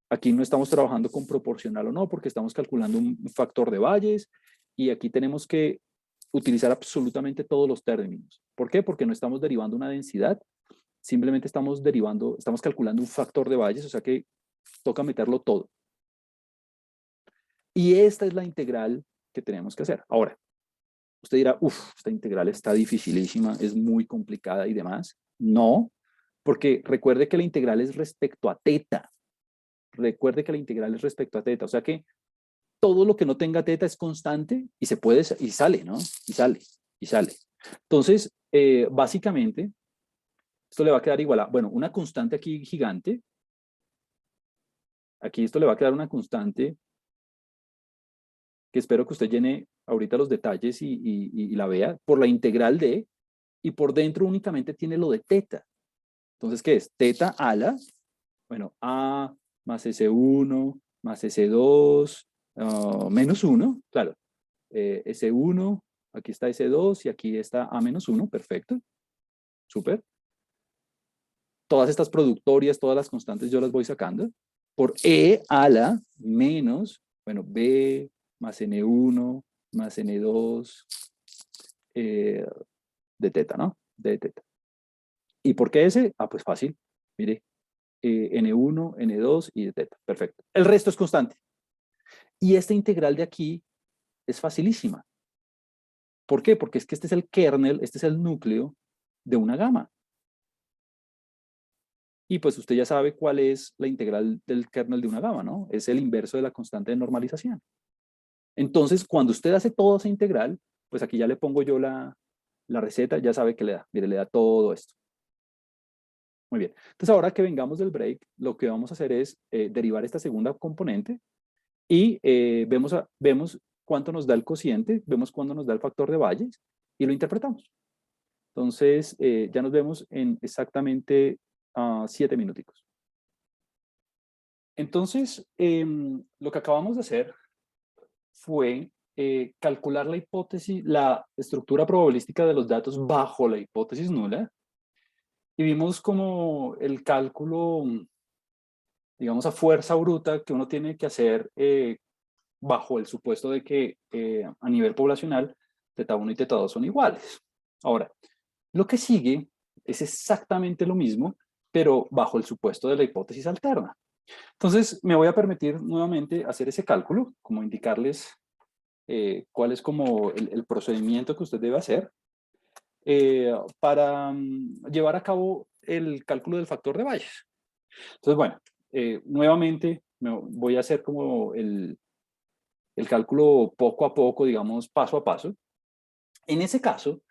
A: Aquí no estamos trabajando con proporcional o no, porque estamos calculando un factor de Bayes, y aquí tenemos que utilizar absolutamente todos los términos. ¿Por qué? Porque no estamos derivando una densidad, simplemente estamos derivando, estamos calculando un factor de Bayes, o sea que toca meterlo todo. Y esta es la integral que tenemos que hacer. Ahora, usted dirá, uff, esta integral está dificilísima, es muy complicada y demás. No, porque recuerde que la integral es respecto a teta. Recuerde que la integral es respecto a teta, o sea que todo lo que no tenga teta es constante y se puede, y sale, ¿no? Y sale, y sale. Entonces, básicamente, esto le va a quedar igual a, bueno, una constante aquí gigante. Aquí esto le va a quedar una constante que espero que usted llene ahorita los detalles y la vea por la integral de, y por dentro únicamente tiene lo de teta. Entonces, ¿qué es? Teta ala, bueno, A más S1 más S2 menos 1, claro, S1, aquí está S2 y aquí está A menos 1, perfecto, súper. Todas estas productorias, todas las constantes yo las voy sacando por E a la menos, bueno, B más N1 más N2 de teta, ¿no? De teta. ¿Y por qué ese? Ah, pues fácil. Mire, N1, N2 y de teta. Perfecto. El resto es constante. Y esta integral de aquí es facilísima. ¿Por qué? Porque es que este es el kernel, este es el núcleo de una gama. Y pues usted ya sabe cuál es la integral del kernel de una gama, ¿no? Es el inverso de la constante de normalización. Entonces, cuando usted hace toda esa integral, pues aquí ya le pongo yo la receta, ya sabe que le da. Mire, le da todo esto. Muy bien. Entonces, ahora que vengamos del break, lo que vamos a hacer es derivar esta segunda componente y vemos cuánto nos da el cociente, vemos cuánto nos da el factor de Bayes y lo interpretamos. Entonces, ya nos vemos en exactamente 7 minuticos. Entonces, lo que acabamos de hacer fue calcular la hipótesis, la estructura probabilística de los datos bajo la hipótesis nula y vimos como el cálculo, digamos, a fuerza bruta que uno tiene que hacer bajo el supuesto de que a nivel poblacional teta 1 y teta 2 son iguales. Ahora, lo que sigue es exactamente lo mismo, pero bajo el supuesto de la hipótesis alterna. Entonces, me voy a permitir nuevamente hacer ese cálculo, como indicarles cuál es como el procedimiento que usted debe hacer para llevar a cabo el cálculo del factor de Bayes. Entonces, bueno, nuevamente voy a hacer como el cálculo poco a poco, digamos, paso a paso. En ese caso,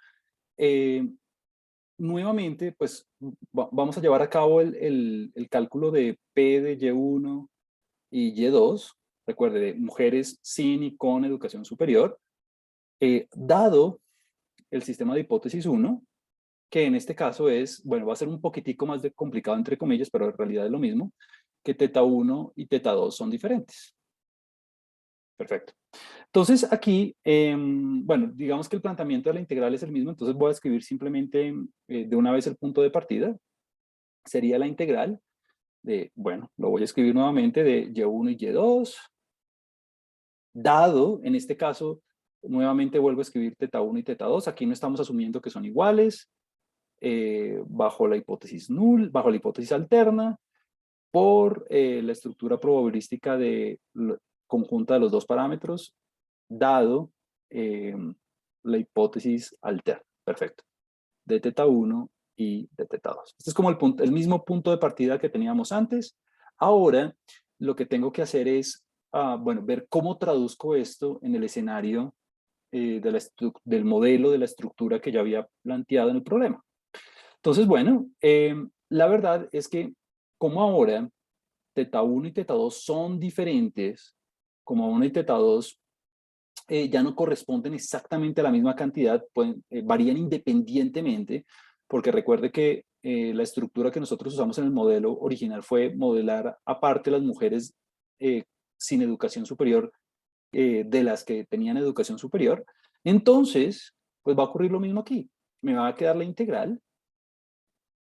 A: nuevamente, pues vamos a llevar a cabo el cálculo de P de Y1 y Y2, recuerde, de mujeres sin y con educación superior, dado el sistema de hipótesis 1, que en este caso es, bueno, va a ser un poquitico más de complicado entre comillas, pero en realidad es lo mismo, que teta 1 y teta 2 son diferentes. Perfecto. Entonces aquí, bueno, digamos que el planteamiento de la integral es el mismo, entonces voy a escribir simplemente de una vez el punto de partida. Sería la integral de, bueno, lo voy a escribir nuevamente de Y1 y Y2, dado, en este caso, nuevamente vuelvo a escribir teta 1 y teta 2, aquí no estamos asumiendo que son iguales, bajo la hipótesis null, bajo la hipótesis alterna, por la estructura probabilística de conjunta de los dos parámetros, dado la hipótesis alterna. Perfecto. De teta 1 y de teta 2. Este es como el mismo punto de partida que teníamos antes. Ahora, lo que tengo que hacer es, bueno, ver cómo traduzco esto en el escenario del modelo de la estructura que ya había planteado en el problema. Entonces, bueno, la verdad es que como ahora teta 1 y teta 2 son diferentes, como 1 y teta 2 ya no corresponden exactamente a la misma cantidad, varían independientemente, porque recuerde que la estructura que nosotros usamos en el modelo original fue modelar aparte las mujeres sin educación superior de las que tenían educación superior. Entonces, pues va a ocurrir lo mismo aquí. Me va a quedar la integral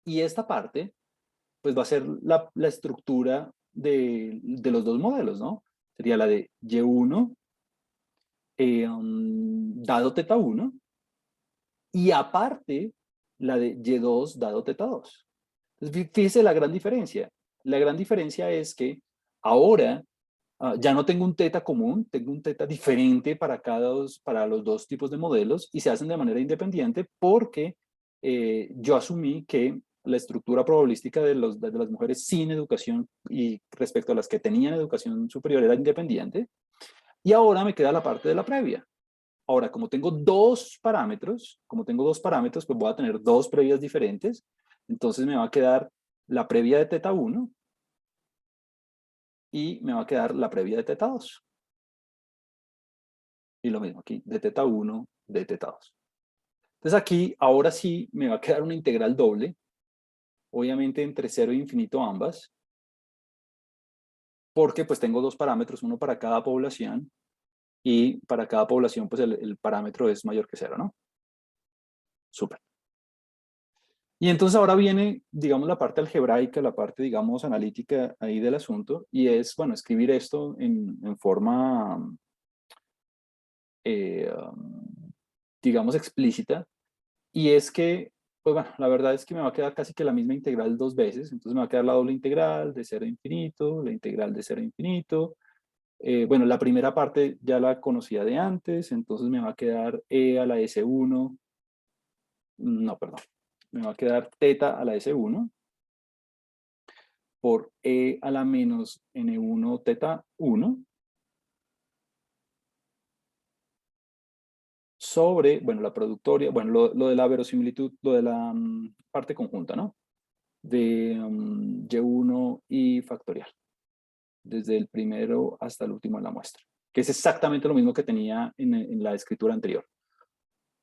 A: y esta parte, pues va a ser la estructura de los dos modelos, ¿no? Sería la de Y1 dado teta 1 y aparte la de Y2 dado teta 2. Entonces, fíjese la gran diferencia. La gran diferencia es que ahora ya no tengo un teta común, tengo un teta diferente para los dos tipos de modelos y se hacen de manera independiente porque yo asumí que la estructura probabilística de las mujeres sin educación y respecto a las que tenían educación superior era independiente. Y ahora me queda la parte de la previa. Ahora, como tengo dos parámetros, pues voy a tener dos previas diferentes. Entonces me va a quedar la previa de teta 1 y me va a quedar la previa de teta 2. Y lo mismo aquí, de teta 1, de teta 2. Entonces aquí, ahora sí, me va a quedar una integral doble, obviamente entre 0 e infinito ambas, porque pues tengo dos parámetros, uno para cada población, y para cada población pues el parámetro es mayor que 0, ¿no? Súper. Y entonces ahora viene, digamos, la parte algebraica, la parte, digamos, analítica ahí del asunto, y es, bueno, escribir esto en forma, eh, digamos, explícita, y es que, pues bueno, la verdad es que me va a quedar casi que la misma integral dos veces, entonces me va a quedar la doble integral de 0 a infinito, la integral de 0 a infinito. Bueno, la primera parte ya la conocía de antes, entonces me va a quedar e a la S1, no, perdón, me va a quedar teta a la S1 por e a la menos n1 teta 1 sobre, bueno, la productoria, bueno, lo de la verosimilitud, lo de la parte conjunta, ¿no? De Y1 y factorial, desde el primero hasta el último en la muestra, que es exactamente lo mismo que tenía en la escritura anterior.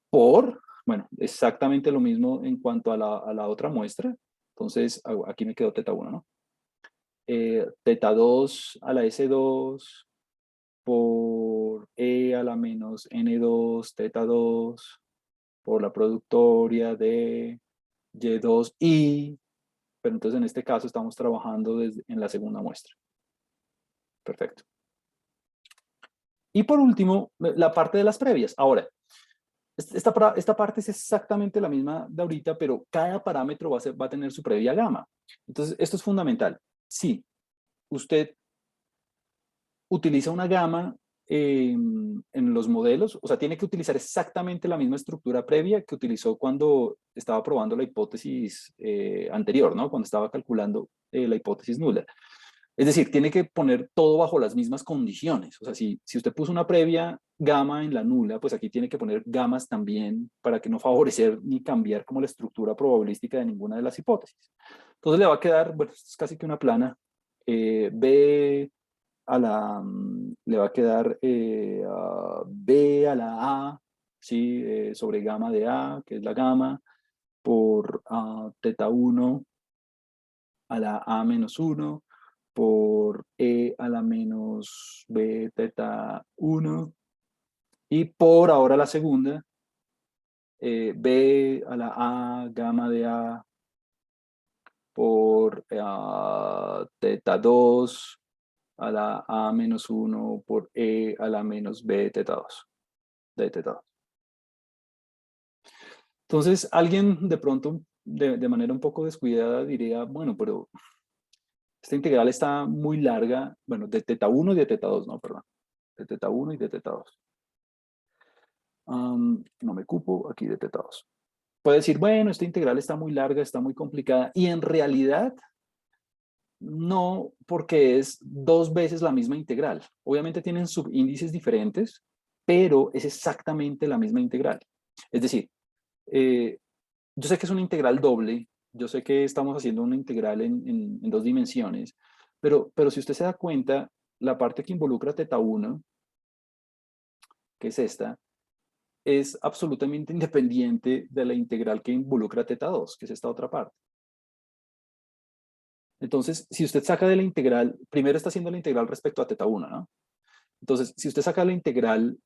A: Por, bueno, exactamente lo mismo en cuanto a la otra muestra, entonces aquí me quedó teta 1, ¿no? Teta 2 a la S2 por e a la menos n2 teta 2 por la productoria de y2i, pero entonces en este caso estamos trabajando en la segunda muestra. Perfecto. Y por último, la parte de las previas. Ahora, esta parte es exactamente la misma de ahorita, pero cada parámetro va a tener su previa gama. Entonces, esto es fundamental. Si usted utiliza una gama en los modelos, o sea, tiene que utilizar exactamente la misma estructura previa que utilizó cuando estaba probando la hipótesis anterior, ¿no? Cuando estaba calculando la hipótesis nula. Es decir, tiene que poner todo bajo las mismas condiciones. O sea, si usted puso una previa gama en la nula, pues aquí tiene que poner gamas también para que no favorecer ni cambiar como la estructura probabilística de ninguna de las hipótesis. Entonces le va a quedar, bueno, es casi que una plana. B a la, le va a quedar B a la A, ¿sí? Sobre gamma de A, que es la gamma, por teta 1 a la A menos 1, por E a la menos B teta 1, y por ahora la segunda, B a la A gamma de A por teta 2 a la A menos 1 por E a la menos B teta 2 de teta 2. Entonces, alguien de pronto, de manera un poco descuidada, diría, bueno, pero esta integral está muy larga, bueno, de teta 1 y de teta 2, no, perdón, de teta 1 y de teta 2. No me cupo aquí de teta 2. Puede decir, bueno, esta integral está muy larga, está muy complicada, y en realidad no, porque es dos veces la misma integral. Obviamente tienen subíndices diferentes, pero es exactamente la misma integral. Es decir, yo sé que es una integral doble, yo sé que estamos haciendo una integral en dos dimensiones, pero si usted se da cuenta, la parte que involucra teta 1, que es esta, es absolutamente independiente de la integral que involucra teta 2, que es esta otra parte. Entonces, si usted saca de la integral, primero está haciendo la integral respecto a teta 1, ¿no? Entonces, si usted saca la integral,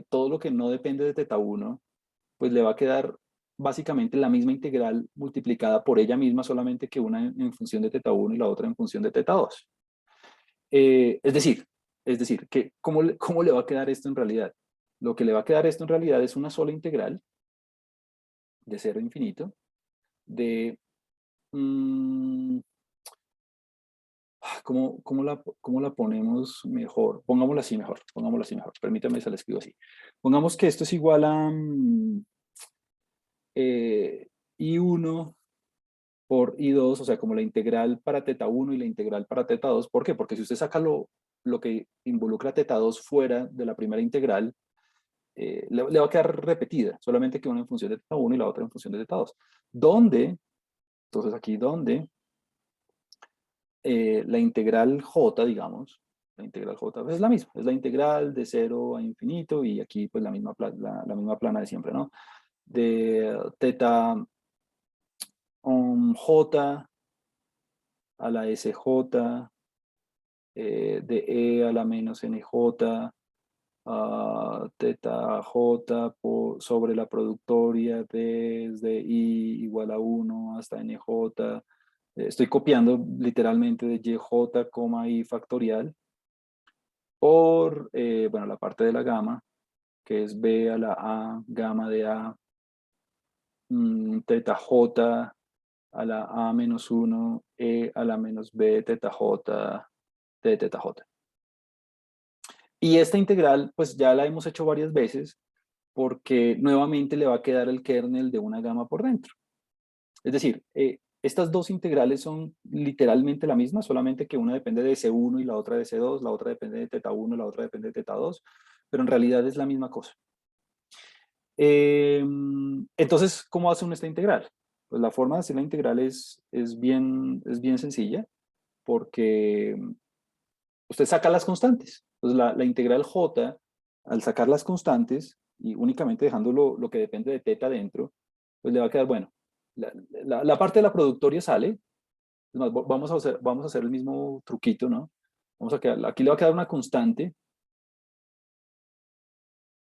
A: todo lo que no depende de teta 1, pues le va a quedar básicamente la misma integral multiplicada por ella misma, solamente que una en función de teta 1 y la otra en función de teta 2. Es decir, que ¿cómo le va a quedar esto en realidad? Lo que le va a quedar esto en realidad es una sola integral de 0 a infinito de mm, ¿cómo la ponemos mejor? Pongámosla así mejor, pongámosla así mejor. Permítame, se la escribo así. Pongamos que esto es igual a I1 por I2, o sea, como la integral para teta 1 y la integral para teta 2. ¿Por qué? Porque si usted saca lo que involucra teta 2 fuera de la primera integral, le va a quedar repetida, solamente que una en función de teta 1 y la otra en función de teta 2. ¿Dónde? Entonces aquí, ¿dónde? La integral j, digamos, la integral j pues es la misma, es la integral de 0 a infinito y aquí pues la misma, la misma plana de siempre, ¿no? De teta j a la sj, de e a la menos nj, teta j sobre la productoria desde i igual a 1 hasta nj. Estoy copiando literalmente de yj, i factorial por, bueno, la parte de la gama, que es b a la a, gamma de a, teta j a la a menos 1, e a la menos b, teta j, de teta j. Y esta integral, pues ya la hemos hecho varias veces, porque nuevamente le va a quedar el kernel de una gama por dentro. Es decir, estas dos integrales son literalmente la misma, solamente que una depende de C1 y la otra de C2, la otra depende de teta 1 y la otra depende de teta 2, pero en realidad es la misma cosa. Entonces, ¿cómo hace uno esta integral? Pues la forma de hacer la integral es bien sencilla, porque usted saca las constantes. Entonces, la integral j, al sacar las constantes y únicamente dejando lo que depende de teta dentro, pues le va a quedar, bueno, la parte de la productoria sale. Es más, vamos a hacer el mismo truquito, ¿no? Aquí le va a quedar una constante,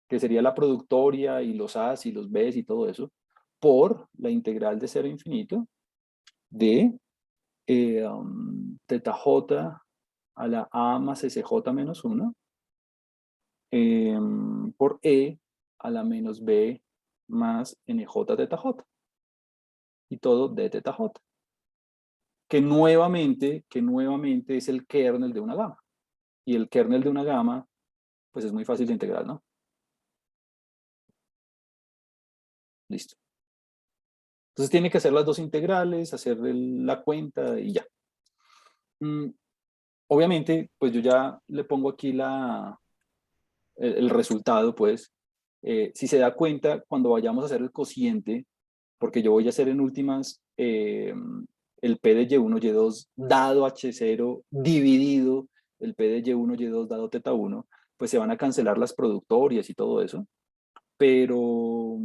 A: que sería la productoria y los A's y los B's y todo eso, por la integral de 0 a infinito de teta j a la a más sj menos 1 por e a la menos b más nj teta j. Y todo de teta j. Que nuevamente es el kernel de una gama. Y el kernel de una gama, pues es muy fácil de integrar, ¿no? Listo. Entonces tiene que hacer las dos integrales, hacer la cuenta y ya. Obviamente, pues yo ya le pongo aquí el resultado, pues. Si se da cuenta, cuando vayamos a hacer el cociente, porque yo voy a hacer en últimas el P de Y1, Y2 dado H0 dividido el P de Y1, Y2 dado teta 1, pues se van a cancelar las productorias y todo eso. Pero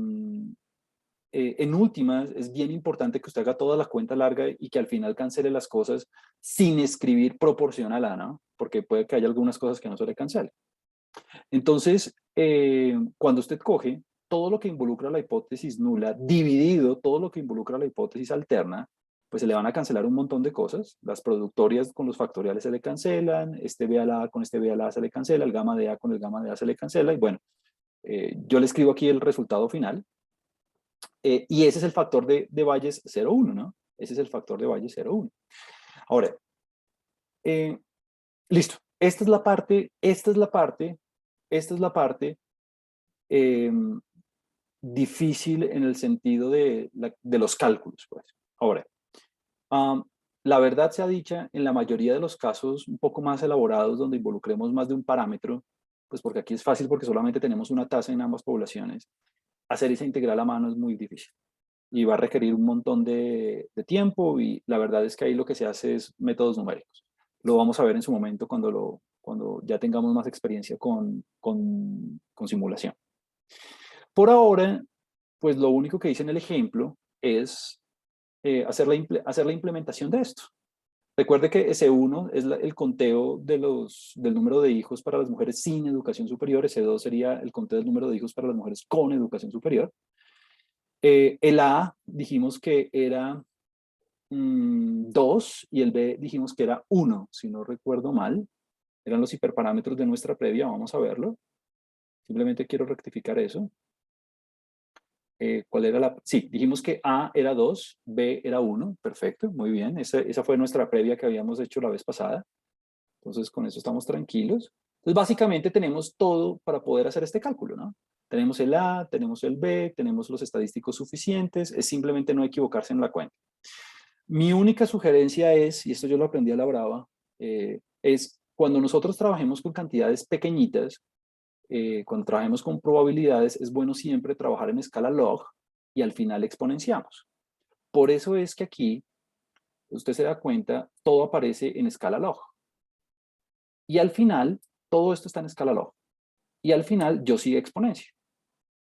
A: en últimas es bien importante que usted haga toda la cuenta larga y que al final cancele las cosas sin escribir proporcional a, ¿no? Porque puede que haya algunas cosas que no se le cancelen. Entonces, cuando usted coge todo lo que involucra la hipótesis nula, dividido todo lo que involucra la hipótesis alterna, pues se le van a cancelar un montón de cosas. Las productorias con los factoriales se le cancelan, este B a la A con este B a la A se le cancela, el gamma de A con el gamma de A se le cancela, y bueno, yo le escribo aquí el resultado final, y ese es el factor de Bayes 0,1, ¿no? Ese es el factor de Bayes 0,1. Ahora, listo. Esta es la parte eh, difícil en el sentido de los cálculos, pues. Ahora, um, la verdad sea dicha, en la mayoría de los casos un poco más elaborados, donde involucremos más de un parámetro, pues porque aquí es fácil porque solamente tenemos una tasa en ambas poblaciones, hacer esa integral a mano es muy difícil y va a requerir un montón de tiempo, y la verdad es que ahí lo que se hace es métodos numéricos. Lo vamos a ver en su momento cuando ya tengamos más experiencia con simulación. Por ahora, pues lo único que hice en el ejemplo es hacer la implementación de esto. Recuerde que S1 es el conteo del número de hijos para las mujeres sin educación superior. S2 sería el conteo del número de hijos para las mujeres con educación superior. El A dijimos que era 2 y el B dijimos que era 1, si no recuerdo mal. Eran los hiperparámetros de nuestra previa, vamos a verlo. Simplemente quiero rectificar eso. ¿Cuál era la? Sí, dijimos que A era 2, B era 1, perfecto, muy bien. Esa fue nuestra previa que habíamos hecho la vez pasada. Entonces, con eso estamos tranquilos. Entonces, básicamente tenemos todo para poder hacer este cálculo, ¿no? Tenemos el A, tenemos el B, tenemos los estadísticos suficientes, es simplemente no equivocarse en la cuenta. Mi única sugerencia es, y esto yo lo aprendí a la brava, es cuando nosotros trabajemos con cantidades pequeñitas, cuando trabajemos con probabilidades, es bueno siempre trabajar en escala log y al final exponenciamos. Por eso es que aquí, usted se da cuenta, todo aparece en escala log. Y al final, todo esto está en escala log. Y al final, yo sigo exponencia.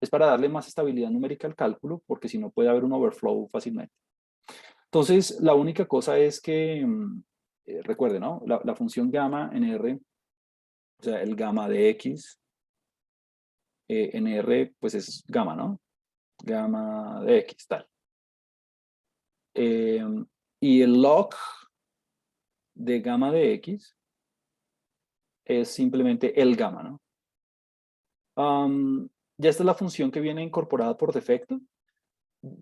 A: Es para darle más estabilidad numérica al cálculo, porque si no puede haber un overflow fácilmente. Entonces, la única cosa es que, recuerde, ¿no? La función gamma en R, o sea, el gamma de X, en R, pues es gamma, ¿no? Gamma de X, tal. Y el log de gamma de X es simplemente el gamma, ¿no? Ya esta es la función que viene incorporada por defecto.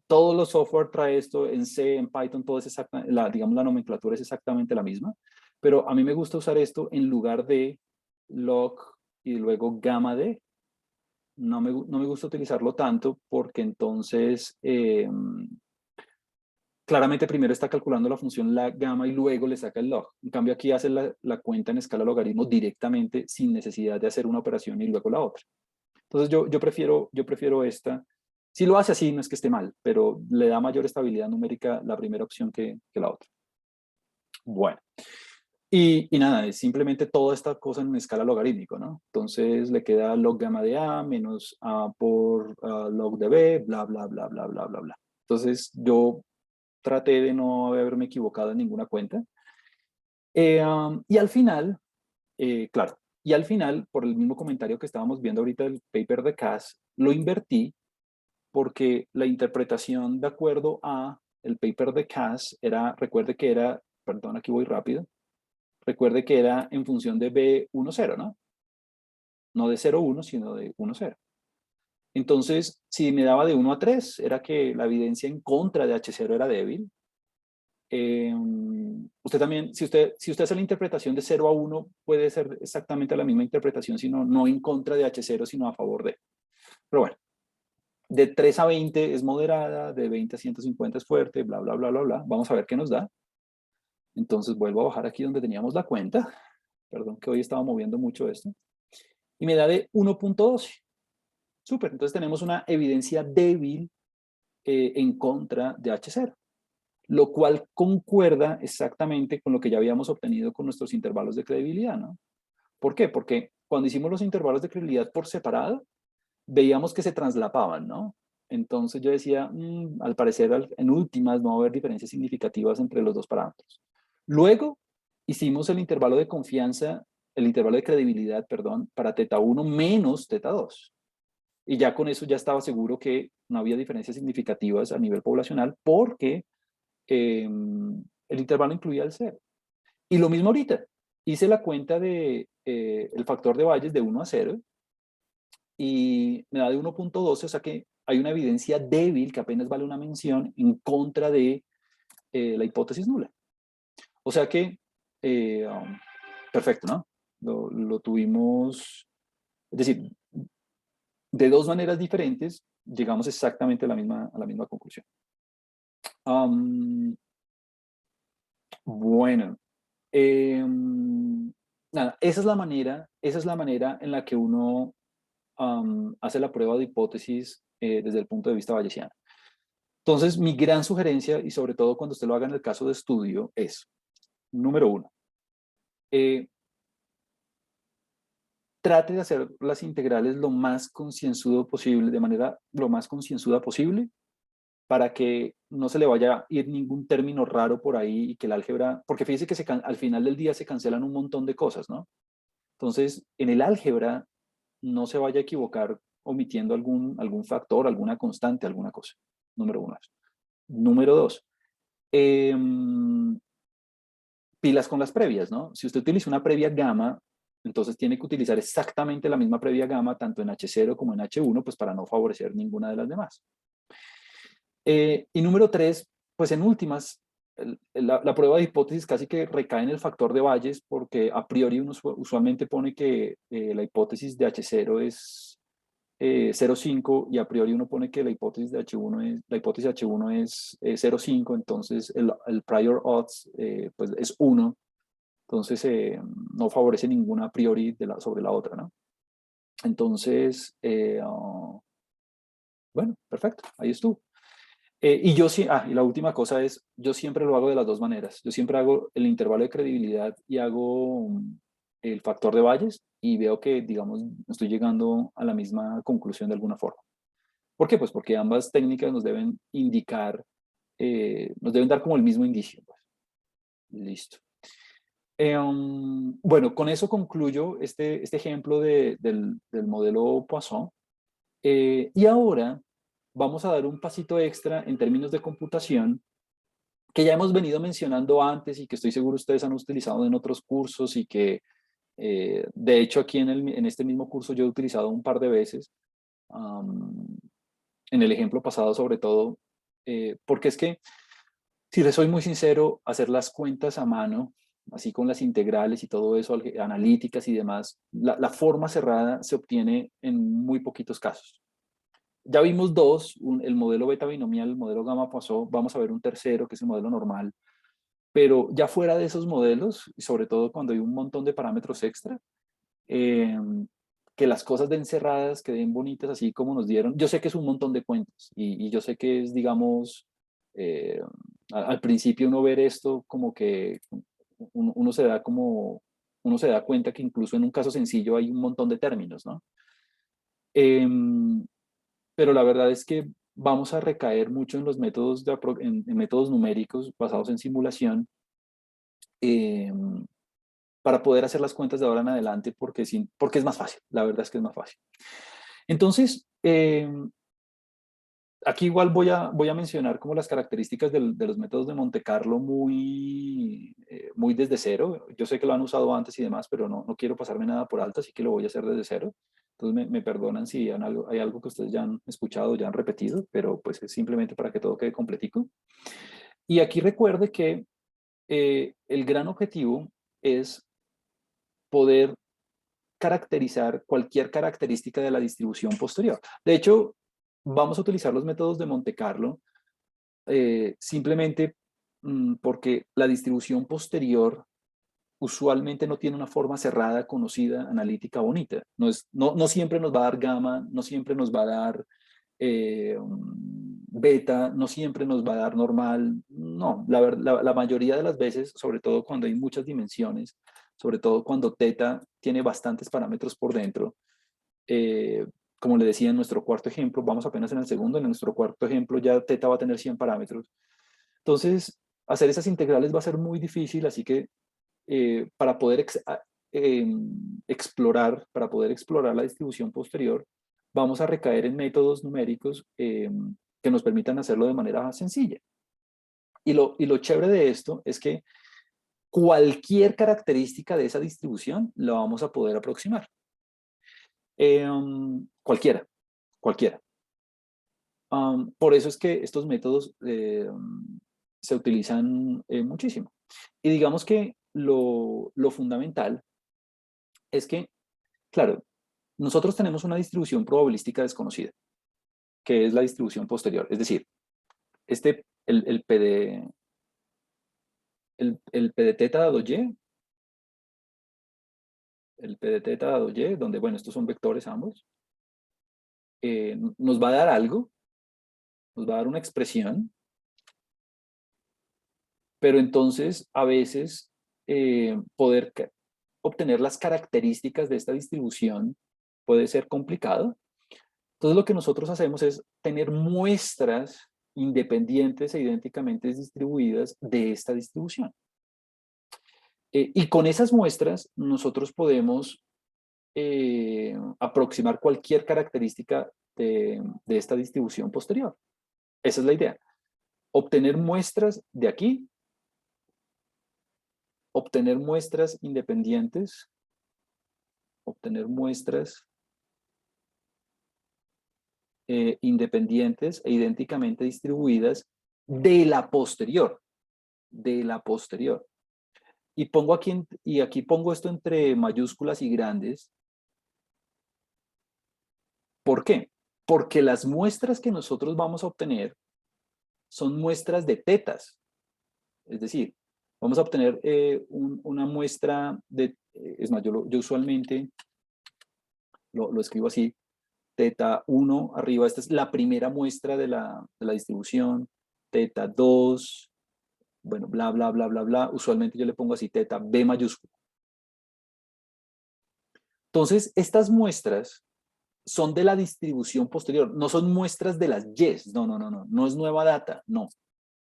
A: Todos los software trae esto en C, en Python, todo es digamos, la nomenclatura es exactamente la misma, pero a mí me gusta usar esto en lugar de log y luego gamma de. No me gusta utilizarlo tanto porque entonces claramente primero está calculando la función la gamma y luego le saca el log. En cambio aquí hace la cuenta en escala logaritmo directamente sin necesidad de hacer una operación y luego la otra. Entonces yo prefiero esta. Si lo hace así, no es que esté mal, pero le da mayor estabilidad numérica la primera opción que la otra. Bueno, y nada, es simplemente toda esta cosa en escala logarítmico, ¿no? Entonces le queda log gamma de A menos A por log de B, bla, bla, bla, bla, bla, bla, bla. Entonces yo traté de no haberme equivocado en ninguna cuenta. Y al final, claro, y al final, por el mismo comentario que estábamos viendo ahorita del paper de Cass, lo invertí porque la interpretación de acuerdo a el paper de Cass era, recuerde que era, perdón, aquí voy rápido, recuerde que era en función de B10, ¿no? No de 0,1, sino de 1,0. Entonces, si me daba de 1 a 3, era que la evidencia en contra de H0 era débil. Usted también, si usted hace la interpretación de 0 a 1, puede ser exactamente la misma interpretación, sino no en contra de H0, sino a favor de. Pero bueno, de 3 a 20 es moderada, de 20 a 150 es fuerte, bla, bla, bla, bla, bla. Vamos a ver qué nos da. Entonces vuelvo a bajar aquí donde teníamos la cuenta. Perdón que hoy estaba moviendo mucho esto. Y me da de 1.12. Súper, entonces tenemos una evidencia débil en contra de H0, lo cual concuerda exactamente con lo que ya habíamos obtenido con nuestros intervalos de credibilidad, ¿no? ¿Por qué? Porque cuando hicimos los intervalos de credibilidad por separado, veíamos que se traslapaban, ¿no? Entonces yo decía, al parecer en últimas no va a haber diferencias significativas entre los dos parámetros. Luego hicimos el intervalo de confianza, el intervalo de credibilidad, perdón, para teta 1 menos teta 2. Y ya con eso ya estaba seguro que no había diferencias significativas a nivel poblacional porque el intervalo incluía el 0. Y lo mismo ahorita. Hice la cuenta de el factor de Bayes de 1 a 0 y me da de 1.12, o sea que hay una evidencia débil que apenas vale una mención en contra de la hipótesis nula. O sea que, perfecto, ¿no? Lo tuvimos, es decir, de dos maneras diferentes llegamos exactamente a la misma conclusión. Bueno, nada, esa es la manera en la que uno hace la prueba de hipótesis desde el punto de vista bayesiano. Entonces, mi gran sugerencia, y sobre todo cuando usted lo haga en el caso de estudio, es, número 1, trate de hacer las integrales lo más concienzudo posible, de manera lo más concienzuda posible, para que no se le vaya a ir ningún término raro por ahí y que el álgebra, porque fíjese que al final del día se cancelan un montón de cosas, ¿no? Entonces, en el álgebra no se vaya a equivocar omitiendo algún factor, alguna constante, alguna cosa. Número 1. Número 2, pilas con las previas, ¿no? Si usted utiliza una previa gamma, entonces tiene que utilizar exactamente la misma previa gamma, tanto en H0 como en H1, pues para no favorecer ninguna de las demás. Y número 3, pues en últimas, la prueba de hipótesis casi que recae en el factor de Bayes, porque a priori uno usualmente pone que la hipótesis de H0 es 0,5 y a priori uno pone que la hipótesis de H1 es 0,5, entonces el prior odds pues es 1, entonces no favorece ninguna a priori sobre la otra, ¿no? Entonces, bueno, perfecto, ahí estuvo. Y yo sí, y la última cosa es, yo siempre lo hago de las dos maneras. Yo siempre hago el intervalo de credibilidad y hago el factor de Bayes y veo que, digamos, estoy llegando a la misma conclusión de alguna forma. ¿Por qué? Pues porque ambas técnicas nos deben indicar, nos deben dar como el mismo indicio, pues. Listo. Bueno, con eso concluyo este ejemplo del modelo Poisson. Y ahora vamos a dar un pasito extra en términos de computación que ya hemos venido mencionando antes y que estoy seguro ustedes han utilizado en otros cursos y que de hecho aquí en este mismo curso yo he utilizado un par de veces, en el ejemplo pasado sobre todo, porque es que, si les soy muy sincero, hacer las cuentas a mano, así con las integrales y todo eso, analíticas y demás, la forma cerrada se obtiene en muy poquitos casos. Ya vimos dos, el modelo beta binomial, el modelo gamma Poisson, vamos a ver un tercero que es el modelo normal, pero ya fuera de esos modelos, y sobre todo cuando hay un montón de parámetros extra, eh, que las cosas den cerradas, que den bonitas, así como nos dieron. Yo sé que es un montón de cuentas y yo sé que es, digamos, eh, al principio uno ver esto como que uno se da como, uno se da cuenta que incluso en un caso sencillo hay un montón de términos, ¿no? Pero la verdad es que vamos a recaer mucho en los métodos, en métodos numéricos basados en simulación, eh, para poder hacer las cuentas de ahora en adelante porque es más fácil, la verdad es que es más fácil. Entonces, aquí igual voy a mencionar como las características de los métodos de Monte Carlo muy desde cero. Yo sé que lo han usado antes y demás, pero no quiero pasarme nada por alto, así que lo voy a hacer desde cero. Entonces me perdonan si hay algo que ustedes ya han escuchado, ya han repetido, pero pues es simplemente para que todo quede completico. Y aquí recuerde que el gran objetivo es poder caracterizar cualquier característica de la distribución posterior. De hecho, vamos a utilizar los métodos de Monte Carlo simplemente porque la distribución posterior usualmente no tiene una forma cerrada, conocida, analítica, bonita. No siempre nos va a dar gamma, no siempre nos va a dar beta, no siempre nos va a dar normal. No, la mayoría de las veces, sobre todo cuando hay muchas dimensiones, sobre todo cuando teta tiene bastantes parámetros por dentro, eh, como le decía en nuestro cuarto ejemplo, vamos apenas en el segundo, en nuestro cuarto ejemplo ya teta va a tener 100 parámetros. Entonces, hacer esas integrales va a ser muy difícil, así que para poder para poder explorar la distribución posterior, vamos a recaer en métodos numéricos que nos permitan hacerlo de manera sencilla. Y lo chévere de esto es que cualquier característica de esa distribución la vamos a poder aproximar. Cualquiera, cualquiera. Por eso es que estos métodos se utilizan muchísimo. Y digamos que lo fundamental es que, claro, nosotros tenemos una distribución probabilística desconocida, que es la distribución posterior. Es decir, el P de teta dado y, el P de teta dado y, donde, bueno, estos son vectores ambos, nos va a dar algo, nos va a dar una expresión, pero entonces a veces poder obtener las características de esta distribución puede ser complicado. Entonces lo que nosotros hacemos es tener muestras independientes e idénticamente distribuidas de esta distribución. Y con esas muestras nosotros podemos aproximar cualquier característica de esta distribución posterior. Esa es la idea. Obtener muestras de aquí, obtener muestras independientes, obtener muestras independientes e idénticamente distribuidas de la posterior, de la posterior. Y pongo aquí, y aquí pongo esto entre mayúsculas y grandes. ¿Por qué? Porque las muestras que nosotros vamos a obtener son muestras de tetas. Es decir, vamos a obtener una muestra de, es más, yo usualmente lo escribo así, teta 1 arriba, esta es la primera muestra de la distribución, teta 2, bueno, bla, bla, bla, bla, bla. Usualmente yo le pongo así, teta B mayúscula. Entonces, estas muestras son de la distribución posterior, no son muestras de las Y's, no, no, no, no, no es nueva data, no.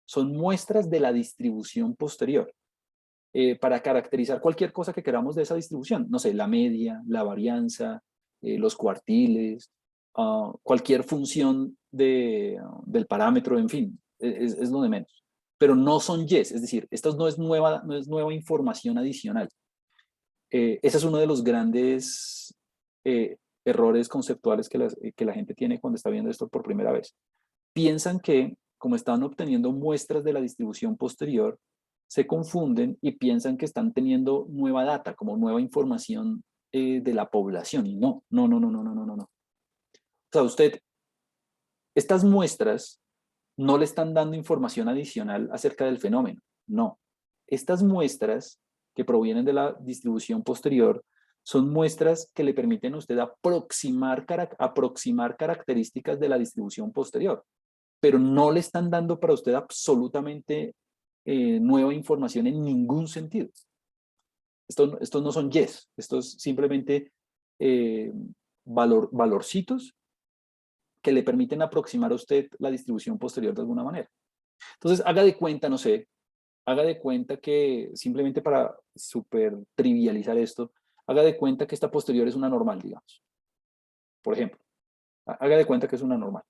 A: Son muestras de la distribución posterior. Para caracterizar cualquier cosa que queramos de esa distribución, no sé, la media, la varianza, los cuartiles, cualquier función del parámetro, en fin, es lo de menos. Pero no son Y's, es decir, esto no es nueva información adicional. Ese es uno de los grandes errores conceptuales que la gente tiene cuando está viendo esto por primera vez. Piensan que, como están obteniendo muestras de la distribución posterior, se confunden y piensan que están teniendo nueva data, como nueva información de la población. Y no, no, no, no, no, no, no, no. O sea, estas muestras no le están dando información adicional acerca del fenómeno. No. Estas muestras que provienen de la distribución posterior son muestras que le permiten a usted aproximar características de la distribución posterior, pero no le están dando para usted absolutamente nueva información en ningún sentido. Estos no son yes, estos simplemente eh, valorcitos que le permiten aproximar a usted la distribución posterior de alguna manera. Entonces, haga de cuenta, no sé, haga de cuenta que, simplemente para súper trivializar esto, haga de cuenta que esta posterior es una normal, digamos. Por ejemplo, haga de cuenta que es una normal.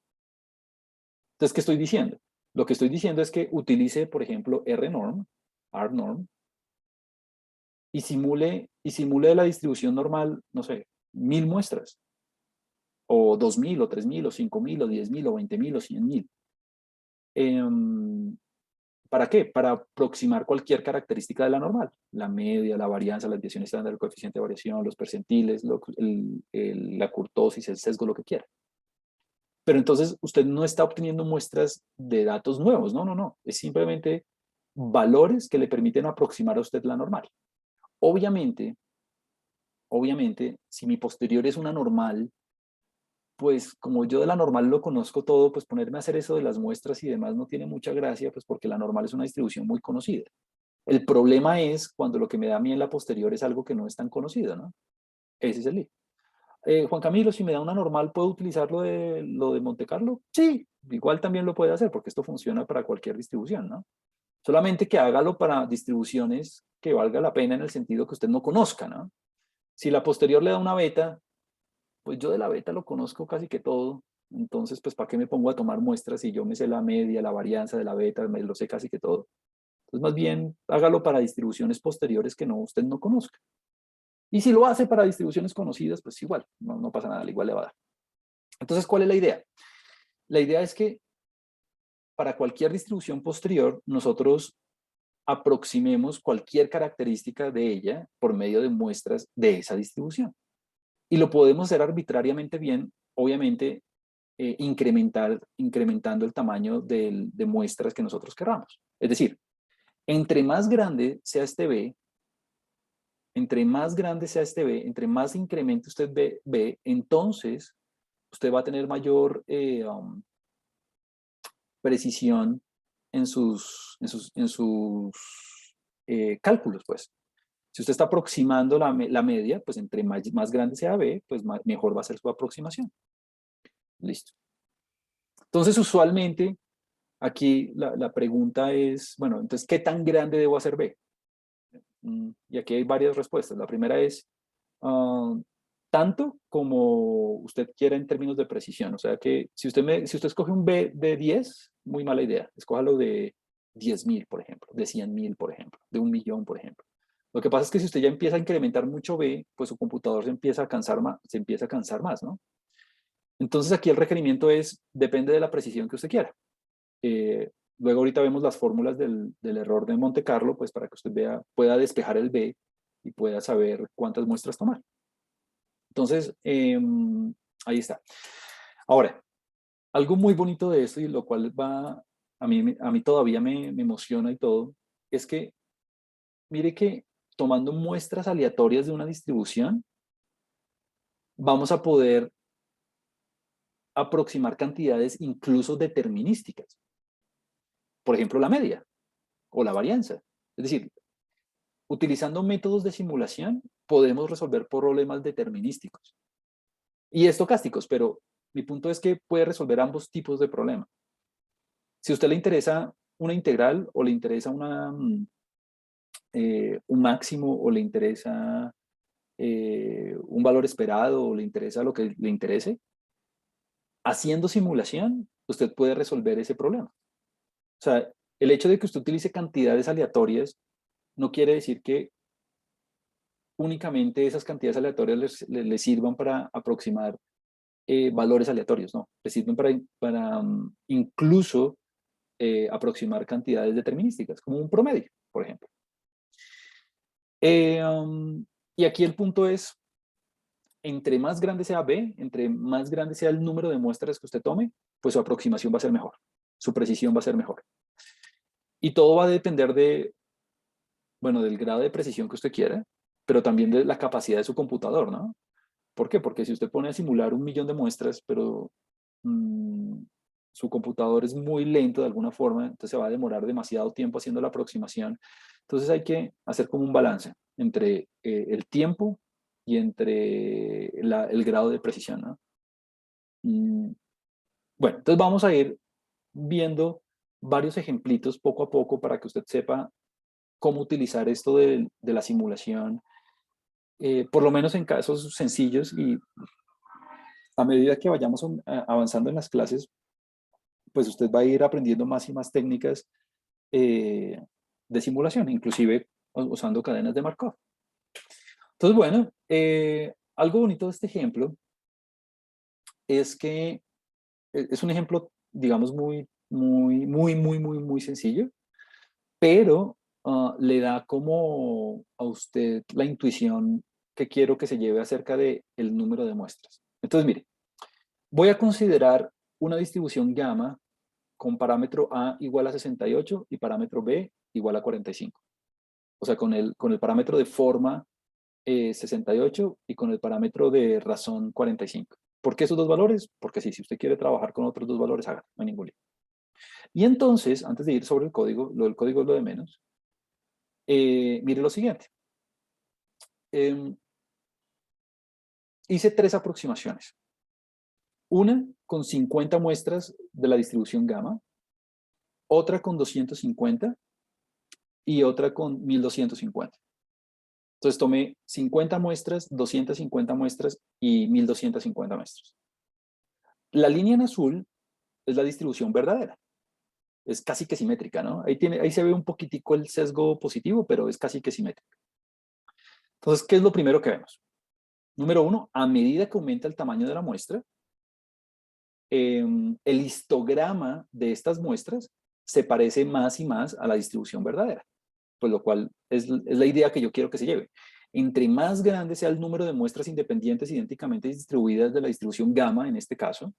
A: Entonces, ¿qué estoy diciendo? Lo que estoy diciendo es que utilice, por ejemplo, rnorm, y simule la distribución normal, no sé, 1000 muestras, o 2000, o 3000, o 5000, o 10000, o 20000, o 100000. ¿Para qué? Para aproximar cualquier característica de la normal. La media, la varianza, la desviación estándar, el coeficiente de variación, los percentiles, la kurtosis, el sesgo, lo que quiera. Pero entonces usted no está obteniendo muestras de datos nuevos, no, no, no. Es simplemente valores que le permiten aproximar a usted la normal. Obviamente, si mi posterior es una normal, pues como yo de la normal lo conozco todo, pues ponerme a hacer eso de las muestras y demás no tiene mucha gracia, pues porque la normal es una distribución muy conocida. El problema es cuando lo que me da a mí en la posterior es algo que no es tan conocido, ¿no? Ese es el lío. Juan Camilo, si me da una normal, ¿puedo utilizar lo de Monte Carlo? Sí, igual también lo puede hacer porque esto funciona para cualquier distribución, ¿no? Solamente que hágalo para distribuciones que valga la pena en el sentido que usted no conozca, ¿no? Si la posterior le da una beta, pues yo de la beta lo conozco casi que todo, entonces pues ¿para qué me pongo a tomar muestras si yo me sé la media, la varianza de la beta, me lo sé casi que todo? Entonces más bien hágalo para distribuciones posteriores que usted no conozca. Y si lo hace para distribuciones conocidas, pues igual, no pasa nada, igual le va a dar. Entonces, ¿cuál es la idea? La idea es que para cualquier distribución posterior, nosotros aproximemos cualquier característica de ella por medio de muestras de esa distribución. Y lo podemos hacer arbitrariamente bien, obviamente, incrementando el tamaño de muestras que nosotros queramos. Es decir, entre más grande sea este B, entre más grande sea este B, entre más incremento usted ve, entonces usted va a tener mayor precisión en sus cálculos, pues. Si usted está aproximando la media, pues entre más grande sea B, pues mejor va a ser su aproximación. Listo. Entonces, usualmente, aquí la pregunta es, bueno, entonces, ¿qué tan grande debo hacer B? Y aquí hay varias respuestas. La primera es, tanto como usted quiera en términos de precisión. O sea que si usted escoge un B de 10, muy mala idea. Escójalo de 10.000, por ejemplo, de 100.000, por ejemplo, de 1.000.000, por ejemplo. Lo que pasa es que si usted ya empieza a incrementar mucho B, pues su computador se empieza a cansar más, ¿no? Entonces aquí el requerimiento depende de la precisión que usted quiera. Luego ahorita vemos las fórmulas del error de Monte Carlo, pues para que usted pueda despejar el B y pueda saber cuántas muestras tomar. Entonces, ahí está. Ahora, algo muy bonito de esto y lo cual a mí todavía me emociona y todo, es que mire que tomando muestras aleatorias de una distribución, vamos a poder aproximar cantidades incluso determinísticas. Por ejemplo, la media o la varianza. Es decir, utilizando métodos de simulación, podemos resolver problemas determinísticos y estocásticos, pero mi punto es que puede resolver ambos tipos de problemas. Si a usted le interesa una integral o le interesa un máximo o le interesa un valor esperado o le interesa lo que le interese, haciendo simulación, usted puede resolver ese problema. O sea, el hecho de que usted utilice cantidades aleatorias no quiere decir que únicamente esas cantidades aleatorias les sirvan para aproximar valores aleatorios, no, les sirven para incluso aproximar cantidades determinísticas, como un promedio, por ejemplo. Y aquí el punto es, entre más grande sea B, entre más grande sea el número de muestras que usted tome, pues su aproximación va a ser mejor, su precisión va a ser mejor. Y todo va a depender del grado de precisión que usted quiera, pero también de la capacidad de su computador, ¿no? ¿Por qué? Porque si usted pone a simular 1.000.000 de muestras, pero su computador es muy lento de alguna forma, entonces se va a demorar demasiado tiempo haciendo la aproximación. Entonces hay que hacer como un balance entre el tiempo y entre el grado de precisión, ¿no? Bueno, entonces vamos a ir viendo varios ejemplitos poco a poco para que usted sepa cómo utilizar esto de la simulación, por lo menos en casos sencillos, y a medida que vayamos avanzando en las clases, pues usted va a ir aprendiendo más y más técnicas de simulación, inclusive usando cadenas de Markov. Entonces, bueno, algo bonito de este ejemplo es que es un ejemplo, digamos, muy sencillo, pero le da como a usted la intuición que quiero que se lleve acerca del número de muestras. Entonces, mire, voy a considerar una distribución gamma con parámetro A igual a 68 y parámetro B igual a 45. O sea, con el parámetro de forma 68 y con el parámetro de razón 45. ¿Por qué esos dos valores? Porque sí, si usted quiere trabajar con otros dos valores, hágalo, no hay ningún lío. Y entonces, antes de ir sobre el código, lo del código es lo de menos, mire lo siguiente. Hice 3 aproximaciones. Una con 50 muestras de la distribución gamma, otra con 250 y otra con 1250. Entonces tomé 50 muestras, 250 muestras y 1250 muestras. La línea en azul es la distribución verdadera. Es casi que simétrica, ¿no? Ahí se ve un poquitico el sesgo positivo, pero es casi que simétrica. Entonces, ¿qué es lo primero que vemos? Número uno, a medida que aumenta el tamaño de la muestra, el histograma de estas muestras se parece más y más a la distribución verdadera, pues lo cual es la idea que yo quiero que se lleve. Entre más grande sea el número de muestras independientes idénticamente distribuidas de la distribución gamma, en este caso,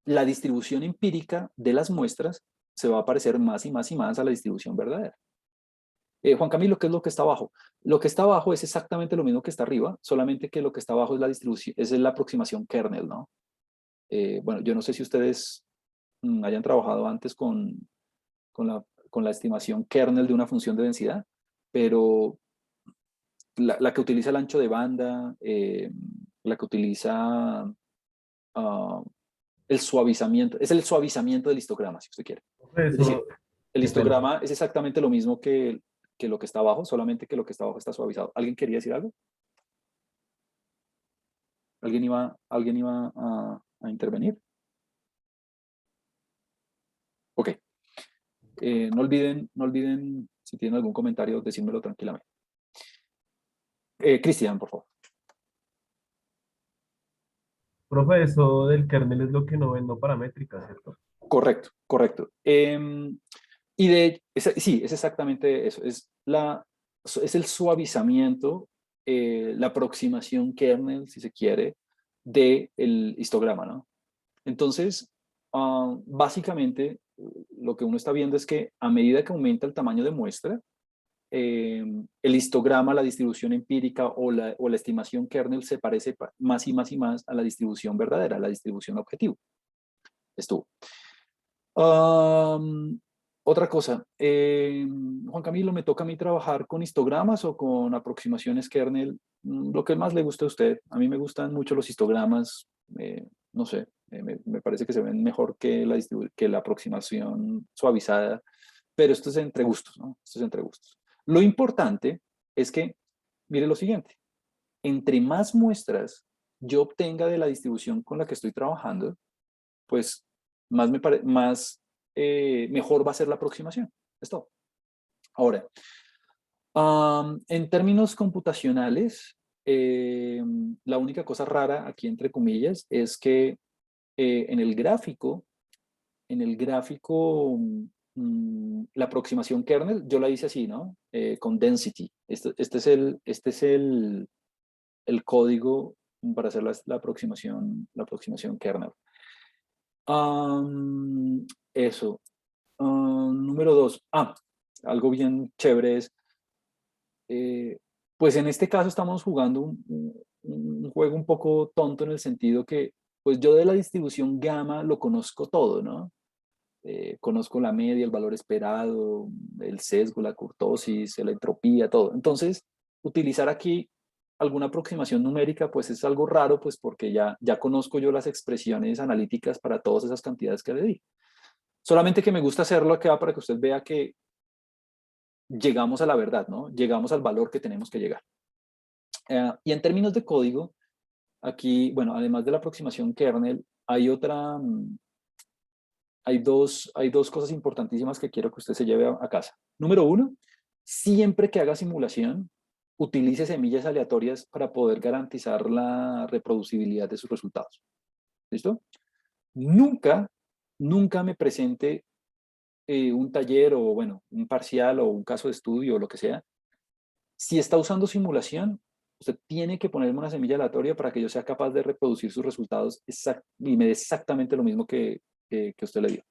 A: la distribución empírica de las muestras se va a parecer más y más y más a la distribución verdadera. Juan Camilo, ¿qué es lo que está abajo? Lo que está abajo es exactamente lo mismo que está arriba, solamente que lo que está abajo es la distribución, es la aproximación kernel, ¿no? Bueno, yo no sé si ustedes hayan trabajado antes con la estimación kernel de una función de densidad, pero la que utiliza el ancho de banda, la que utiliza el suavizamiento, es el suavizamiento del histograma, si usted quiere. Es decir,
B: Eso,
A: el
B: qué pena.
A: histograma es exactamente lo mismo que lo que está abajo, solamente que lo que está abajo está suavizado. ¿Alguien quería decir algo? ¿Alguien iba a intervenir? Ok. No olviden, si tienen algún comentario, decírmelo tranquilamente. Cristian, por favor.
B: Profe, eso del kernel es lo que no ven no paramétrica, ¿cierto?
A: Correcto, correcto. Sí, es exactamente eso. Es el suavizamiento, la aproximación kernel, si se quiere, del histograma, ¿no? Entonces, básicamente, lo que uno está viendo es que a medida que aumenta el tamaño de muestra, el histograma, la distribución empírica o la estimación kernel se parece más y más y más a la distribución verdadera, a la distribución objetivo. Estuvo. Um, Otra cosa, Juan Camilo, ¿me toca a mí trabajar con histogramas o con aproximaciones kernel? Lo que más le guste a usted. A mí me gustan mucho los histogramas, no sé, me parece que se ven mejor que que la aproximación suavizada, pero esto es entre gustos, ¿no? Esto es entre gustos. Lo importante es que, mire lo siguiente, entre más muestras yo obtenga de la distribución con la que estoy trabajando, pues mejor va a ser la aproximación. Es todo. Ahora, en términos computacionales, la única cosa rara aquí entre comillas es que en el gráfico, la aproximación kernel, yo la hice así, ¿no? Con density. Este es el código para hacer la aproximación kernel. Eso. Número dos. Algo bien chévere es, eh, pues en este caso estamos jugando un juego un poco tonto en el sentido que, pues yo de la distribución gamma lo conozco todo, ¿no? Conozco la media, el valor esperado, el sesgo, la kurtosis, la entropía, todo. Entonces, utilizar aquí alguna aproximación numérica, pues es algo raro, pues porque ya conozco yo las expresiones analíticas para todas esas cantidades que le di. Solamente que me gusta hacerlo acá para que usted vea que llegamos a la verdad, ¿no? Llegamos al valor que tenemos que llegar. Y en términos de código, aquí, bueno, además de la aproximación kernel, hay dos cosas importantísimas que quiero que usted se lleve a casa. Número uno, siempre que haga simulación, utilice semillas aleatorias para poder garantizar la reproducibilidad de sus resultados. ¿Listo? Nunca, nunca me presente un taller o, bueno, un parcial o un caso de estudio o lo que sea. Si está usando simulación, usted tiene que ponerme una semilla aleatoria para que yo sea capaz de reproducir sus resultados y me dé exactamente lo mismo que usted le dio.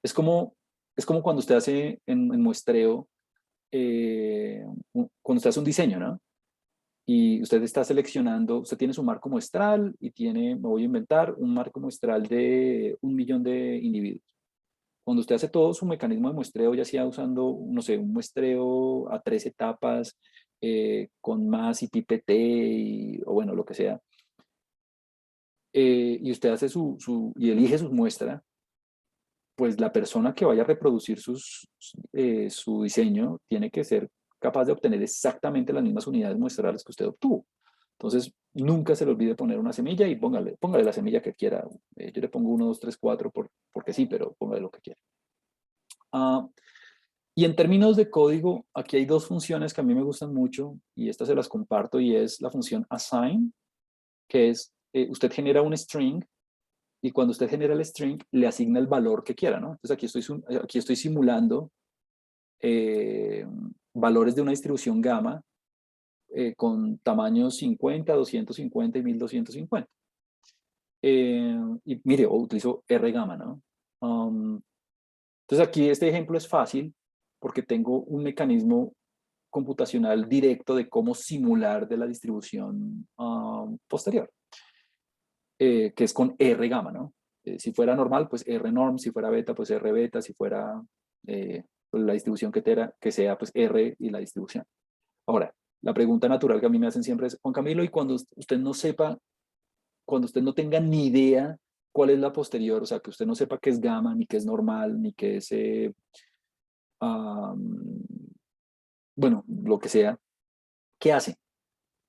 A: Es como, es como cuando usted hace en muestreo, cuando usted hace un diseño, ¿no? Y usted está seleccionando, usted tiene su marco muestral y tiene, me voy a inventar, un marco muestral de 1 millón de individuos. Cuando usted hace todo su mecanismo de muestreo, ya sea usando, no sé, un muestreo a 3 etapas, con más y pipete, o bueno, lo que sea, y usted hace y elige sus muestras, pues la persona que vaya a reproducir su diseño tiene que ser capaz de obtener exactamente las mismas unidades muestrales que usted obtuvo. Entonces, nunca se le olvide poner una semilla y póngale la semilla que quiera. Yo le pongo 1, 2, 3, 4 porque sí, pero póngale lo que quiera. Ah, y en términos de código, aquí hay dos funciones que a mí me gustan mucho y estas se las comparto y es la función assign, que es usted genera un string y cuando usted genera el string le asigna el valor que quiera, ¿no? Entonces aquí estoy simulando eh, valores de una distribución gamma con tamaños 50, 250 y 1250. Y mire, utilizo R gamma, ¿no? Entonces aquí este ejemplo es fácil porque tengo un mecanismo computacional directo de cómo simular de la distribución posterior, que es con R gamma, ¿no? Si fuera normal, pues R norm, si fuera beta, pues R beta, si fuera pues la distribución que sea, pues R y la distribución. Ahora, la pregunta natural que a mí me hacen siempre es, Juan Camilo, y cuando usted no sepa, cuando usted no tenga ni idea cuál es la posterior, o sea, que usted no sepa qué es gamma, ni qué es normal, ni qué es, bueno, lo que sea, ¿qué hace?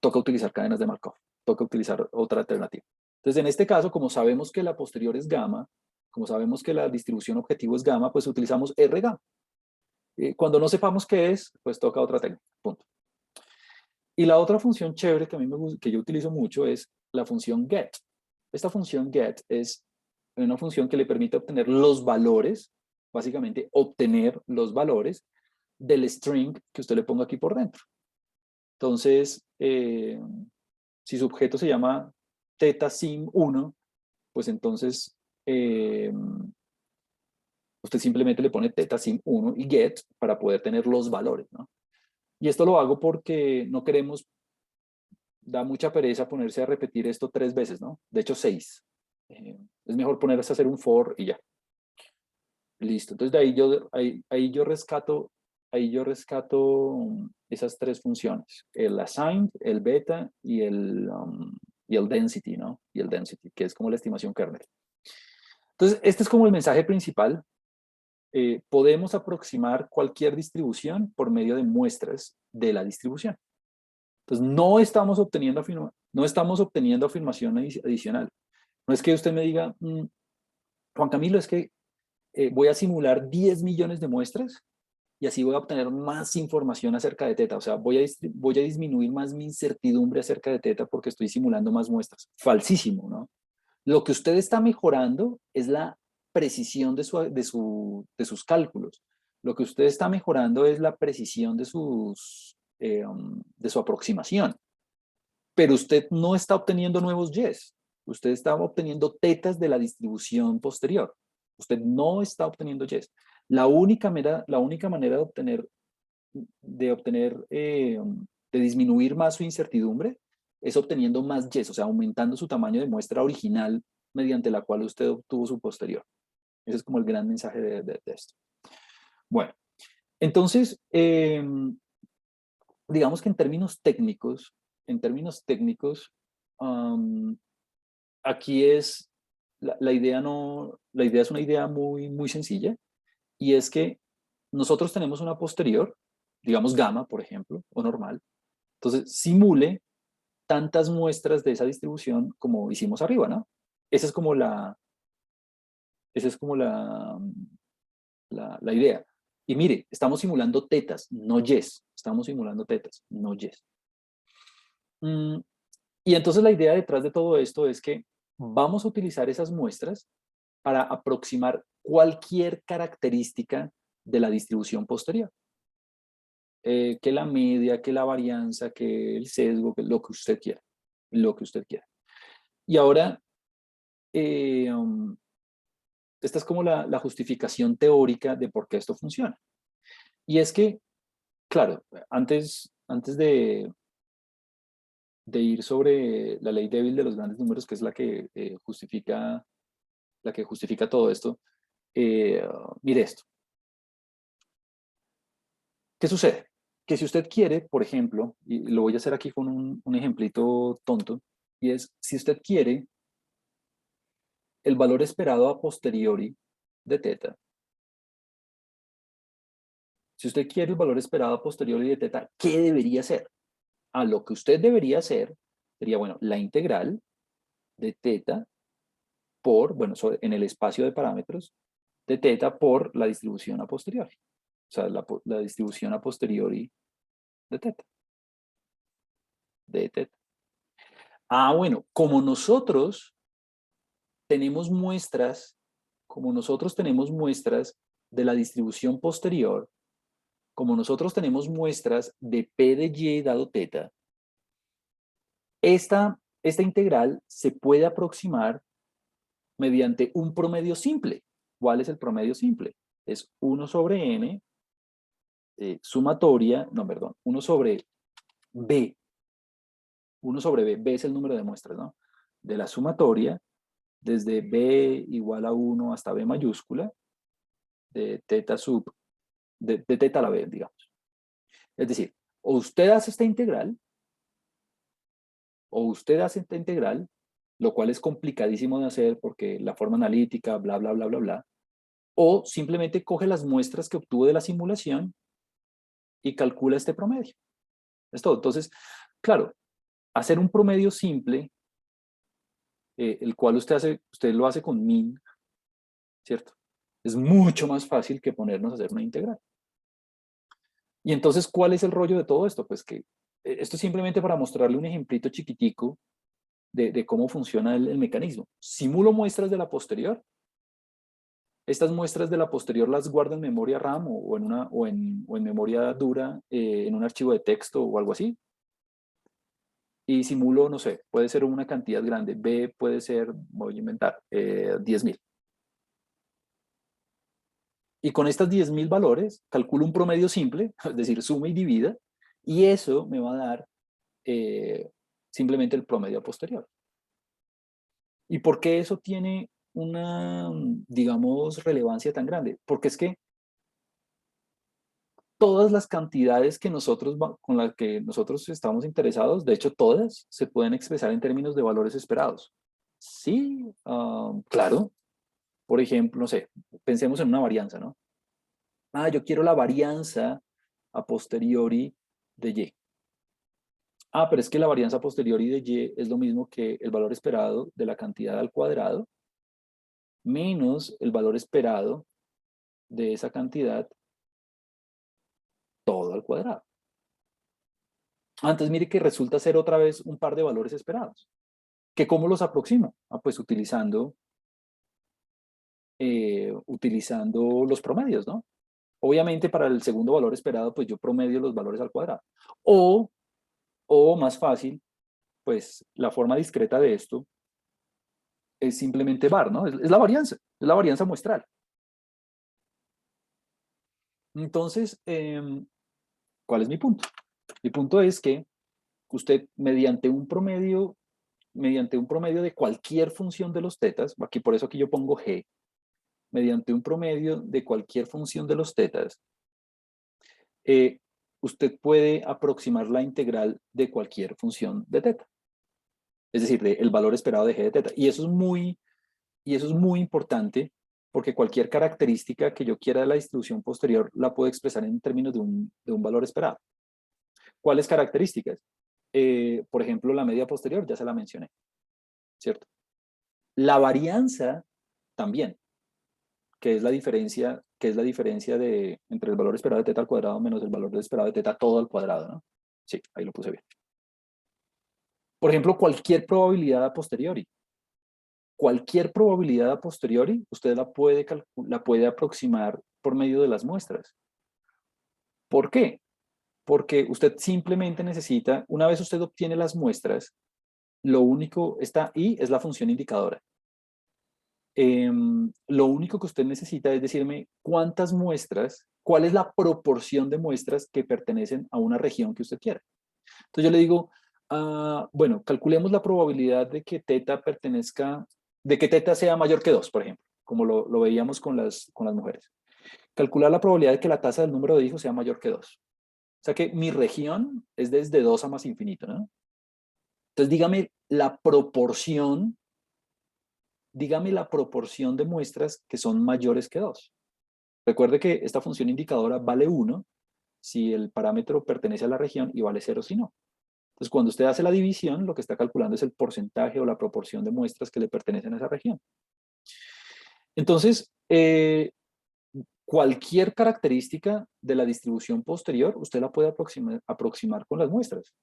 A: Toca utilizar cadenas de Markov, toca utilizar otra alternativa. Entonces, en este caso, como sabemos que la posterior es gamma, como sabemos que la distribución objetivo es gamma, pues utilizamos R gamma. Cuando no sepamos qué es, pues toca otra técnica, punto. Y la otra función chévere que a mí que yo utilizo mucho es la función get. esta función get es una función que le permite obtener los valores, básicamente obtener los valores del string que usted le ponga aquí por dentro. Entonces, si su objeto se llama thetasim1, pues entonces usted simplemente le pone thetasim1 y get para poder tener los valores, ¿no? Y esto lo hago porque no queremos, da mucha pereza ponerse a repetir esto 3 veces, ¿no? De hecho, 6. Es mejor ponerse a hacer un for y ya. Listo. Entonces de ahí yo rescato esas 3 funciones, el assigned, el beta y el density, ¿no? Y el density, que es como la estimación kernel. Entonces, este es como el mensaje principal. Podemos aproximar cualquier distribución por medio de muestras de la distribución. Entonces, no estamos obteniendo afirmación adicional. No es que usted me diga, Juan Camilo, es que voy a simular 10 millones de muestras y así voy a obtener más información acerca de teta. O sea, voy a disminuir más mi incertidumbre acerca de teta porque estoy simulando más muestras. Falsísimo, ¿no? Lo que usted está mejorando es la precisión de sus cálculos. Lo que usted está mejorando es la precisión de su aproximación. Pero usted no está obteniendo nuevos Ys. Usted está obteniendo tetas de la distribución posterior. Usted no está obteniendo Ys. La única manera de disminuir más su incertidumbre es obteniendo más Ys, o sea, aumentando su tamaño de muestra original mediante la cual usted obtuvo su posterior. Ese es como el gran mensaje de esto. Bueno, entonces, digamos que en términos técnicos, aquí es, la idea es una idea muy, muy sencilla, y es que nosotros tenemos una posterior, digamos gamma, por ejemplo, o normal. Entonces, simule tantas muestras de esa distribución como hicimos arriba, ¿no? Esa es como la idea. Y mire, estamos simulando tetas, no yes. Estamos simulando tetas, no yes. Y entonces la idea detrás de todo esto es que vamos a utilizar esas muestras para aproximar cualquier característica de la distribución posterior. Que la media, que la varianza, que el sesgo, que lo que usted quiera. Lo que usted quiera. Y ahora, esta es como la justificación teórica de por qué esto funciona. Y es que, claro, antes de ir sobre la ley débil de los grandes números, que es la que justifica todo esto, mire esto. ¿Qué sucede? Que si usted quiere, por ejemplo, y lo voy a hacer aquí con un ejemplito tonto, y es, si usted quiere el valor esperado a posteriori de teta, si usted quiere el valor esperado a posteriori de teta, ¿qué debería ser? Lo que usted debería hacer sería, bueno, la integral de teta por, bueno, en el espacio de parámetros de teta por la distribución a posteriori. O sea, la distribución a posteriori de teta. De teta. Bueno, como nosotros tenemos muestras de la distribución posterior, como nosotros tenemos muestras de P de Y dado teta, esta integral se puede aproximar mediante un promedio simple. ¿Cuál es el promedio simple? Es 1 sobre n sumatoria, no, perdón, 1 sobre b. 1 sobre b, b es el número de muestras, ¿no? De la sumatoria, desde b igual a 1 hasta b mayúscula, de teta de teta a la b, digamos. Es decir, o usted hace esta integral, lo cual es complicadísimo de hacer porque la forma analítica, bla, bla, bla, bla, bla, o simplemente coge las muestras que obtuvo de la simulación y calcula este promedio. Es todo. Entonces, claro, hacer un promedio simple, el cual usted lo hace con min, ¿cierto? Es mucho más fácil que ponernos a hacer una integral. Y entonces, ¿cuál es el rollo de todo esto? Pues que esto es simplemente para mostrarle un ejemplito chiquitico de cómo funciona el mecanismo. Simulo muestras de la posterior. Estas muestras de la posterior las guardo en memoria RAM o en memoria dura, en un archivo de texto o algo así. Y simulo, no sé, puede ser una cantidad grande. B puede ser, voy a inventar, 10.000. Y con estas 10.000 valores, calculo un promedio simple, es decir, suma y divida, y eso me va a dar simplemente el promedio a posterior. ¿Y por qué eso tiene una, digamos, relevancia tan grande? Porque es que todas las cantidades que con las que nosotros estamos interesados, de hecho todas, se pueden expresar en términos de valores esperados. Sí, claro. Por ejemplo, no sé, pensemos en una varianza, ¿no? Yo quiero la varianza a posteriori de Y. Pero es que la varianza a posteriori de Y es lo mismo que el valor esperado de la cantidad al cuadrado menos el valor esperado de esa cantidad todo al cuadrado. Entonces mire que resulta ser otra vez un par de valores esperados. ¿Que cómo los aproximo? Pues utilizando los promedios, ¿no? Obviamente para el segundo valor esperado, pues yo promedio los valores al cuadrado. O más fácil, pues la forma discreta de esto es simplemente var, ¿no? Es la varianza muestral. Entonces, ¿cuál es mi punto? Mi punto es que usted mediante un promedio de cualquier función de los tetas, aquí por eso aquí yo pongo G, mediante un promedio de cualquier función de los tetas, usted puede aproximar la integral de cualquier función de teta. Es decir, el valor esperado de G de teta. Y eso es muy importante porque cualquier característica que yo quiera de la distribución posterior la puedo expresar en términos de un valor esperado. ¿Cuáles características? Por ejemplo, la media posterior, ya se la mencioné, ¿cierto? La varianza también, que es la diferencia entre el valor esperado de teta al cuadrado menos el valor esperado de teta todo al cuadrado, ¿no? Sí, ahí lo puse bien. Por ejemplo, cualquier probabilidad a posteriori. Cualquier probabilidad a posteriori, usted la puede aproximar por medio de las muestras. ¿Por qué? Porque usted simplemente necesita, una vez usted obtiene las muestras, lo único, esta I es la función indicadora. Lo único que usted necesita es decirme cuántas muestras, cuál es la proporción de muestras que pertenecen a una región que usted quiera. Entonces yo le digo, bueno, calculemos la probabilidad de que teta sea mayor que 2, por ejemplo, como lo veíamos con las mujeres. Calcular la probabilidad de que la tasa del número de hijos sea mayor que 2. O sea que mi región es desde 2 a más infinito, ¿no? Entonces dígame la proporción de muestras que son mayores que 2. Recuerde que esta función indicadora vale 1 si el parámetro pertenece a la región y vale 0 si no. Entonces, cuando usted hace la división, lo que está calculando es el porcentaje o la proporción de muestras que le pertenecen a esa región. Entonces, cualquier característica de la distribución posterior, usted la puede aproximar con las muestras.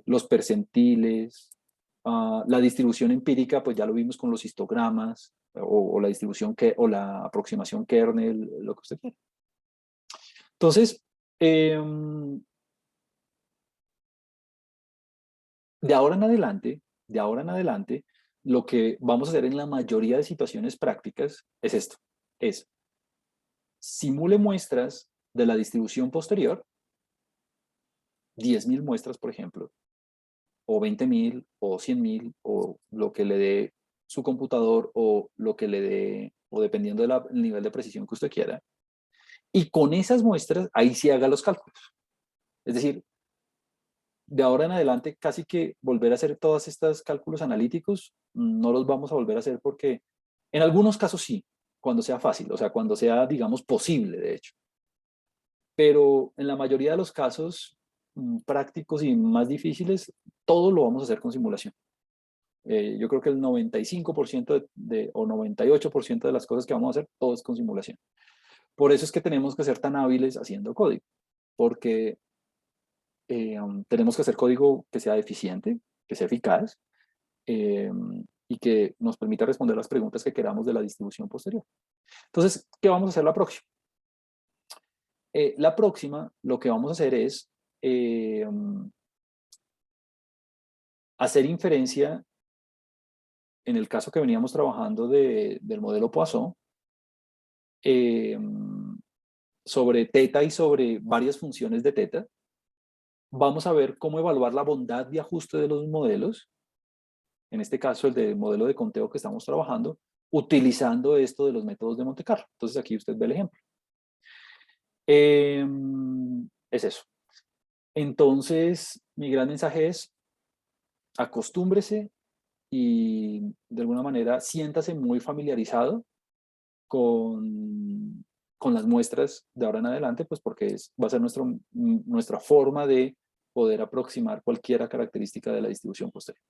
A: Los percentiles, la distribución empírica, pues ya lo vimos con los histogramas, o la distribución o la aproximación kernel, lo que usted quiera. Entonces, de ahora en adelante, lo que vamos a hacer en la mayoría de situaciones prácticas es esto, es simule muestras de la distribución posterior, 10.000 muestras, por ejemplo, o 20.000, o 100.000, o lo que le dé su computador, o lo que le dé, o dependiendo del nivel de precisión que usted quiera. Y con esas muestras, ahí sí haga los cálculos. Es decir, de ahora en adelante, casi que volver a hacer todos estos cálculos analíticos, no los vamos a volver a hacer porque en algunos casos sí, cuando sea fácil, o sea, cuando sea, digamos, posible, de hecho. Pero en la mayoría de los casos prácticos y más difíciles, todo lo vamos a hacer con simulación. Yo creo que el 95% o 98% de las cosas que vamos a hacer, todo es con simulación. Por eso es que tenemos que ser tan hábiles haciendo código, porque tenemos que hacer código que sea eficiente, que sea eficaz, y que nos permita responder las preguntas que queramos de la distribución posterior. Entonces, ¿qué vamos a hacer la próxima? La próxima, lo que vamos a hacer es hacer inferencia, en el caso que veníamos trabajando del modelo Poisson, sobre teta y sobre varias funciones de teta. Vamos a ver cómo evaluar la bondad de ajuste de los modelos, en este caso el del modelo de conteo que estamos trabajando, utilizando esto de los métodos de Monte Carlo. Entonces aquí usted ve el ejemplo. Es eso. Entonces, mi gran mensaje es, acostúmbrese y de alguna manera siéntase muy familiarizado con las muestras de ahora en adelante, pues porque va a ser nuestra forma de poder aproximar cualquier característica de la distribución posterior.